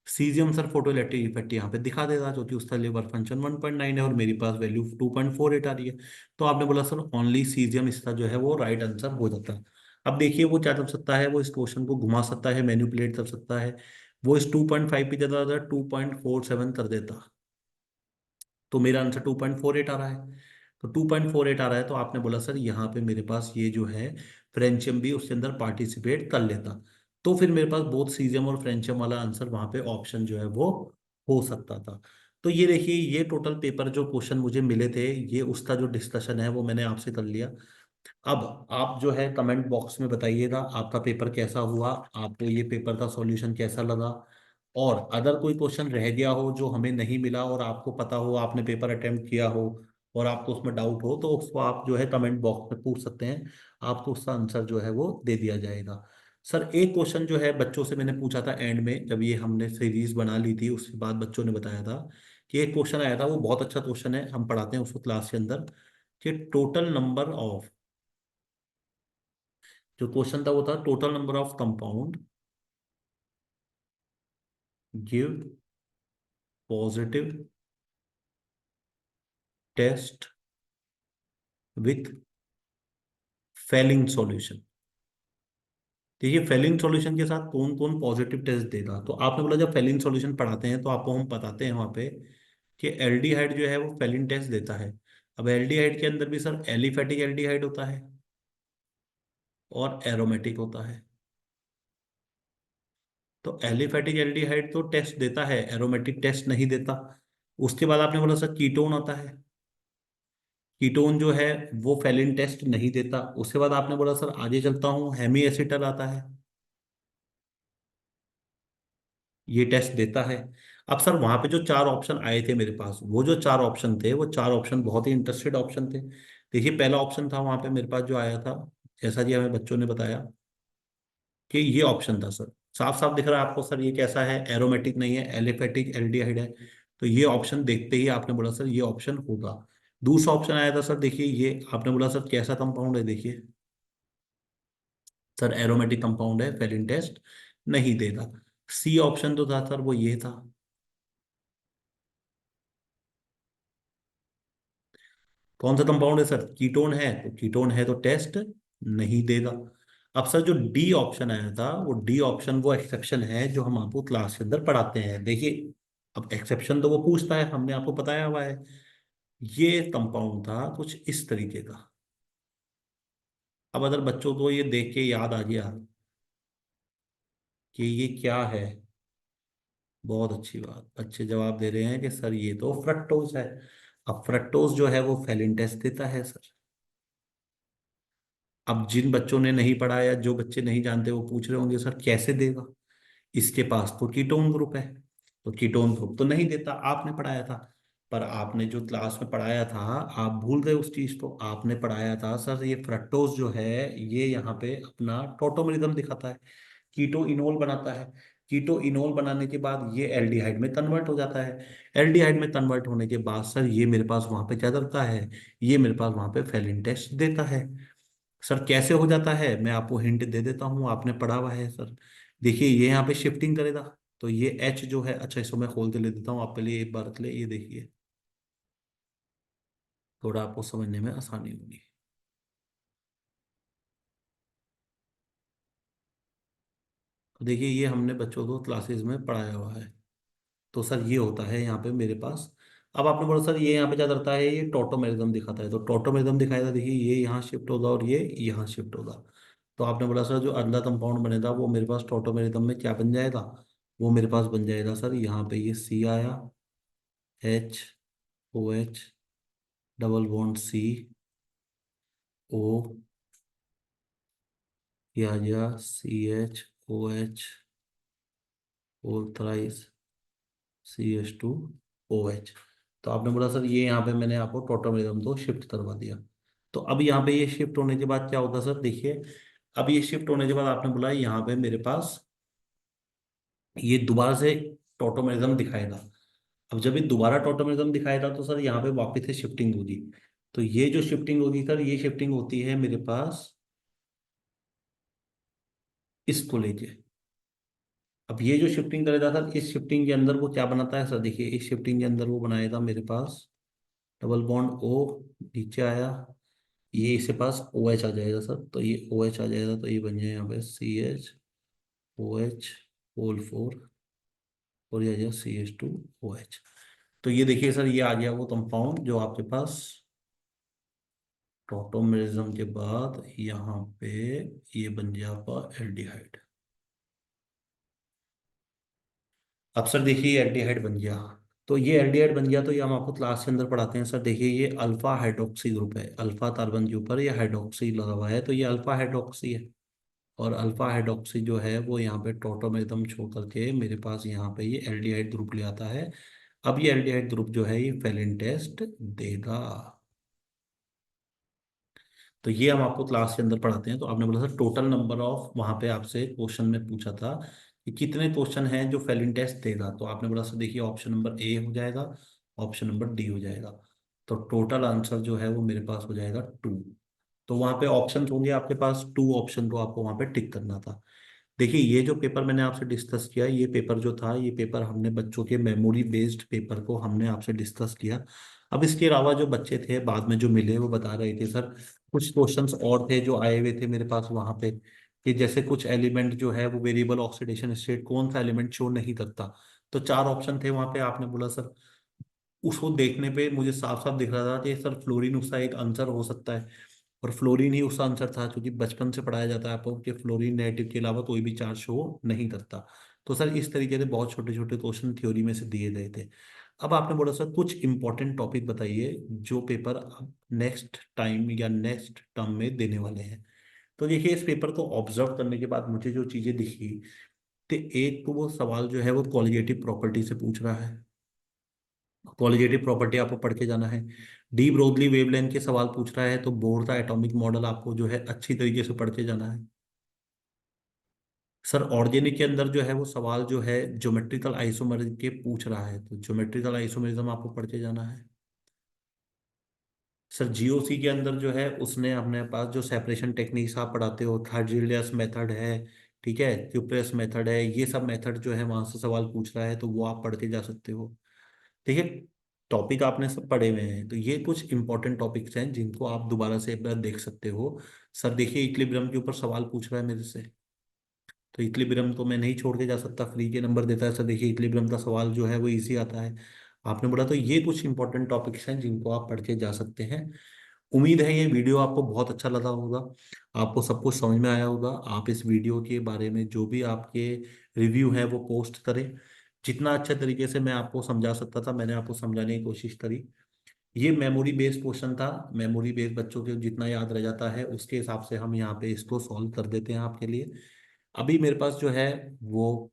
caesium sir photo electric effect यहाँ पे दिखा देगा, क्योंकि उसका लेवर फंक्शन 1.9 है और मेरे पास वैल्यू 2.48 आ रही है। तो आपने बोला सर ओनली सीजियम इसका जो है वो राइट आंसर हो जाता है। अब देखिए वो क्या कर सकता है, वो इस क्वेश्चन को घुमा सकता है, मैनिपुलेट कर सकता है। वो इस 2.5 की जगह 2.47 कर देता, तो मेरा आंसर 2.48 आ रहा है। तो 2.48 आ रहा है, तो आपने बोला सर यहाँ पे मेरे पास ये जो है फ्रेंशियम भी उसके अंदर पार्टिसिपेट कर लेता, तो फिर मेरे पास बोथ सीजियम और फ्रेंशियम वाला आंसर वहां पे ऑप्शन जो है वो हो सकता था। तो ये देखिए ये टोटल पेपर जो क्वेश्चन मुझे मिले थे, ये उसका जो डिस्कशन है वो मैंने आपसे कर लिया। अब आप जो है कमेंट बॉक्स में बताइएगा आपका पेपर कैसा हुआ, आपको ये पेपर का सॉल्यूशन कैसा लगा। और अगर कोई क्वेश्चन रह गया हो जो हमें नहीं मिला, और आपको पता हो, आपने पेपर अटेम्प्ट किया हो और आपको उसमें डाउट हो, तो उसको आप जो है कमेंट बॉक्स में पूछ सकते हैं, आपको उसका आंसर जो है वो दे दिया जाएगा। सर एक क्वेश्चन जो है बच्चों से मैंने पूछा था एंड में, जब ये हमने सीरीज बना ली थी उसके बाद बच्चों ने बताया था कि एक क्वेश्चन आया था, वो बहुत अच्छा क्वेश्चन है, हम पढ़ाते हैं उसको क्लास के अंदर, कि टोटल नंबर ऑफ, जो क्वेश्चन था वो था total number of compound give positive test with Fehling solution. देखिए फेलिंग सॉल्यूशन के साथ कौन कौन पॉजिटिव टेस्ट देगा, तो आपने बोला जब फेलिंग सॉल्यूशन पढ़ाते हैं तो आपको हम बताते हैं वहां पे कि एल्डिहाइड जो है वो फेलिन टेस्ट देता है। अब एल्डिहाइड के अंदर भी सर एलिफेटिक एल्डिहाइड होता है और एरोमेटिक होता है। तो एलिफेटिक एल्डिहाइड तो टेस्ट देता है, एरोमेटिक टेस्ट नहीं देता। उसके बाद आपने बोला सर कीटोन आता है, कीटोन जो है वो फेलिन टेस्ट नहीं देता। उसके बाद आपने बोला सर आगे चलता हूँ, हेमी एसिटल आता है, ये टेस्ट देता है। अब सर वहां पे जो चार ऑप्शन आए थे मेरे पास, वो जो चार ऑप्शन थे वो चार ऑप्शन बहुत ही इंटरेस्टेड ऑप्शन थे। देखिए पहला ऑप्शन था वहां पे मेरे पास जो आया था, जैसा कि हमें बच्चों ने बताया कि ये ऑप्शन था सर, साफ साफ दिख रहा है आपको सर ये कैसा है, एरोमेटिक नहीं है, एलिफेटिक एल्डिहाइड है। तो ये ऑप्शन देखते ही आपने बोला सर ये ऑप्शन होगा। दूसरा ऑप्शन आया था सर, देखिए ये आपने बोला सर कैसा कंपाउंड है, देखिए सर एरोमेटिक कंपाउंड है, फेलिन टेस्ट नहीं देगा। सी ऑप्शन तो था सर वो ये था, कौन सा कंपाउंड है सर, कीटोन है, तो कीटोन है तो टेस्ट नहीं देगा। अब सर जो डी ऑप्शन आया था, वो डी ऑप्शन वो एक्सेप्शन है जो हम आपको क्लास के अंदर पढ़ाते हैं। देखिए अब एक्सेप्शन तो वो पूछता है, हमने आपको बताया हुआ है। ये कंपाउंड था कुछ इस तरीके का। अब अगर बच्चों को ये देख के याद आ गया कि ये क्या है, बहुत अच्छी बात, बच्चे जवाब दे रहे हैं कि सर ये तो फ्रक्टोज है। अब फ्रक्टोज जो है वो फेलिन टेस्ट देता है सर। अब जिन बच्चों ने नहीं पढ़ा या जो बच्चे नहीं जानते वो पूछ रहे होंगे सर कैसे देगा, इसके पास तो कीटोन ग्रुप है, तो कीटोन ग्रुप तो नहीं देता, आपने पढ़ाया था। पर आपने जो क्लास में पढ़ाया था, आप भूल गए उस चीज को, आपने पढ़ाया था सर ये फ्रक्टोज जो है ये यहाँ पे अपना टोटोमेरिज्म दिखाता है, कीटो इनोल बनाता है। कीटो इनोल बनाने के बाद ये एल्डिहाइड में कन्वर्ट हो जाता है। एल्डिहाइड में कन्वर्ट होने के बाद सर ये मेरे पास वहां पे क्या करता है, ये मेरे पास वहां पे फेलिन टेस्ट देता है। सर कैसे हो जाता है, मैं आपको हिंट दे देता हूँ, आपने पढ़ा हुआ है सर। देखिए ये यहाँ पे शिफ्टिंग करेगा, तो ये एच जो है, अच्छा इसको मैं खोल के ले देता हूँ आपके लिए एक बार के लिए, ये देखिए थोड़ा आपको समझने में आसानी होगी। तो देखिए ये हमने बच्चों को क्लासेस में पढ़ाया हुआ है। तो सर ये होता है यहाँ पे मेरे पास। अब आपने बोला सर ये यहाँ पे क्या करता है, ये टोटोमेरिज्म दिखाता है, तो टोटोमेरिज्म दिखाएगा, देखिए ये यहाँ शिफ्ट होगा और ये यहाँ शिफ्ट होगा। तो आपने बोला सर जो अगला कंपाउंड बनेगा वो मेरे पास टोटोमेरिज्म में क्या बन जाएगा, वो मेरे पास बन जाएगा सर यहाँ पे ये सी आया, H O H double bond C O, ये आ गया सी एच ओ एच और थ्राइस CH2OH। तो आपने बोला सर ये यहाँ पे मैंने आपको टोटोमेरिज्म तो शिफ्ट करवा दिया। तो अब यहाँ पे ये शिफ्ट होने के बाद क्या होगा सर, देखिए अब ये शिफ्ट होने के बाद आपने बोला यहाँ पे मेरे पास ये दोबारा से टोटोमेरिज्म दिखाएगा। अब जब ये दोबारा टोटोमेरिज्म दिखाएगा तो सर यहाँ पे वापस से शिफ्टिंग होगी। तो ये जो शिफ्टिंग होगी सर, ये शिफ्टिंग होती है मेरे पास इसको लेके। अब ये जो शिफ्टिंग करेगा सर, इस शिफ्टिंग के अंदर वो क्या बनाता है सर, देखिए इस शिफ्टिंग के अंदर वो बनाएगा मेरे पास डबल बॉन्ड ओ, नीचे आया, ये इसके पास ओ एच आ जाएगा सर, तो ये ओ एच आ जाएगा, तो ये बन जाए यहाँ पे CH OH होल 4, और ये आ जाएगा CH2OH। तो ये देखिए सर ये आ गया वो कंपाउंड जो आपके पास टोटोमेरिज्म के बाद यहाँ पे ये बन गया आपका एल्डिहाइड। अब सर देखिए ये एल्डिहाइड बन गया, तो ये एल्डिहाइड बन गया, तो ये हम आपको क्लास के अंदर पढ़ाते हैं सर। देखिए ये अल्फा हाइड्रोक्सी ग्रुप है, अल्फा कार्बन के ऊपर ये हाइड्रोक्सी लगा हुआ है, तो ये अल्फा हाइड्रोक्सी है। और अल्फा हाइड्रोक्सी जो है वो यहाँ पे टोटोमेरिज्म छोड़ करके मेरे पास यहाँ पे ये एल्डिहाइड ग्रुप ले आता है। अब ये एल्डिहाइड ग्रुप जो है ये फेलिन टेस्ट देगा। तो ये हम आपको क्लास के अंदर पढ़ाते हैं। तो आपने बोला सर टोटल नंबर ऑफ, वहां पे आपसे क्वेश्चन में पूछा था कि कितने क्वेश्चन हैं जो फेलिन टेस्ट देगा, तो आपने बोला सर देखिए ऑप्शन नंबर ए हो जाएगा, ऑप्शन नंबर डी हो जाएगा। तो टोटल आंसर जो है वो मेरे पास हो जाएगा 2। तो वहाँ पे ऑप्शन होंगे आपके पास, 2 ऑप्शन को आपको वहाँ पे टिक करना था। देखिए ये जो पेपर मैंने आपसे डिस्कस किया, ये पेपर जो था, ये पेपर हमने बच्चों के मेमोरी बेस्ड पेपर को हमने आपसे डिस्कस किया। अब इसके अलावा जो बच्चे थे बाद में जो मिले वो बता रहे थे सर कुछ क्वेश्चंस और थे जो आए हुए थे मेरे पास वहाँ पे, कि जैसे कुछ एलिमेंट जो है वो वेरिएबल ऑक्सीडेशन स्टेट कौन सा एलिमेंट शो नहीं करता। तो 4 ऑप्शन थे वहाँ पे, आपने बोला सर उसको देखने पे मुझे साफ साफ दिख रहा था कि सर फ्लोरीन उसका एक आंसर हो सकता है, और फ्लोरीन ही उसका आंसर था, क्योंकि बचपन से पढ़ाया जाता है आपको कि फ्लोरीन नेगेटिव के अलावा कोई भी चार्ज शो नहीं करता। तो सर इस तरीके से बहुत छोटे छोटे क्वेश्चन थ्योरी में से दिए गए थे। अब आपने बोला सर कुछ इंपॉर्टेंट टॉपिक बताइए जो पेपर अब नेक्स्ट टाइम या नेक्स्ट टर्म में देने वाले हैं। तो देखिए इस पेपर को ऑब्जर्व करने के बाद मुझे जो चीजें दिखी, तो एक तो वो सवाल जो है वो कॉलिगेटिव प्रॉपर्टी से पूछ रहा है, कॉलिगेटिव प्रॉपर्टी आपको पढ़ के जाना है। डी ब्रोगली वेवलेंथ के सवाल पूछ रहा है, तो बोर का एटॉमिक मॉडल आपको जो है अच्छी तरीके से पढ़ के जाना है। सर ऑर्गेनिक के अंदर जो है वो सवाल जो है ज्योमेट्रिकल आइसोमरिज्म के पूछ रहा है, तो ज्योमेट्रिकल आइसोमरिज्म आपको पढ़ के जाना है। सर जीओसी के अंदर जो है उसने अपने पास जो सेपरेशन टेक्निक्स आप पढ़ाते हो, थर्जिलियस मेथड है, ठीक है, क्यूप्रेस मेथड है, ये सब मेथड जो है वहां से सवाल पूछ रहा है, तो वो आप पढ़ के जा सकते हो। देखिए टॉपिक आपने सब पढ़े हुए हैं, तो ये कुछ इंपॉर्टेंट टॉपिक्स हैं जिनको आप दोबारा से एक बार देख सकते हो। सर देखिए इक्विलिब्रियम के ऊपर सवाल पूछ रहा है मेरे से, तो इक्विलिब्रियम तो मैं नहीं छोड़ के जा सकता, फ्री के नंबर देता है। सर देखिए इक्विलिब्रियम का सवाल जो है वो इजी आता है, आपने बोला, तो ये कुछ इंपॉर्टेंट टॉपिक्स हैं जिनको आप पढ़ के जा सकते हैं। उम्मीद है ये वीडियो आपको बहुत अच्छा लगा होगा, आपको सब कुछ समझ में आया होगा। आप इस वीडियो के बारे में जो भी आपके रिव्यू है वो पोस्ट करें। जितना अच्छे तरीके से मैं आपको समझा सकता था मैंने आपको समझाने की कोशिश करी। ये मेमोरी बेस्ड क्वेश्चन था, मेमोरी बेस्ड बच्चों के जितना याद रह जाता है उसके हिसाब से हम यहाँ पे इसको सॉल्व कर देते हैं आपके लिए। अभी मेरे पास जो है वो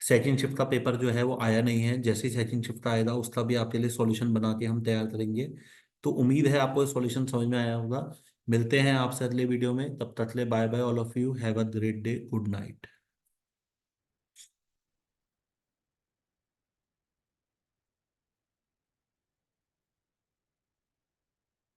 सेकंड शिफ्ट का पेपर जो है वो आया नहीं है, जैसे ही सेकंड शिफ्ट का आएगा उसका भी आपके लिए सॉल्यूशन बना के हम तैयार करेंगे। तो उम्मीद है आपको सॉल्यूशन समझ में आया होगा। मिलते हैं आपसे अगले वीडियो में, तब तक ले bye bye all of you, have a great day, good night.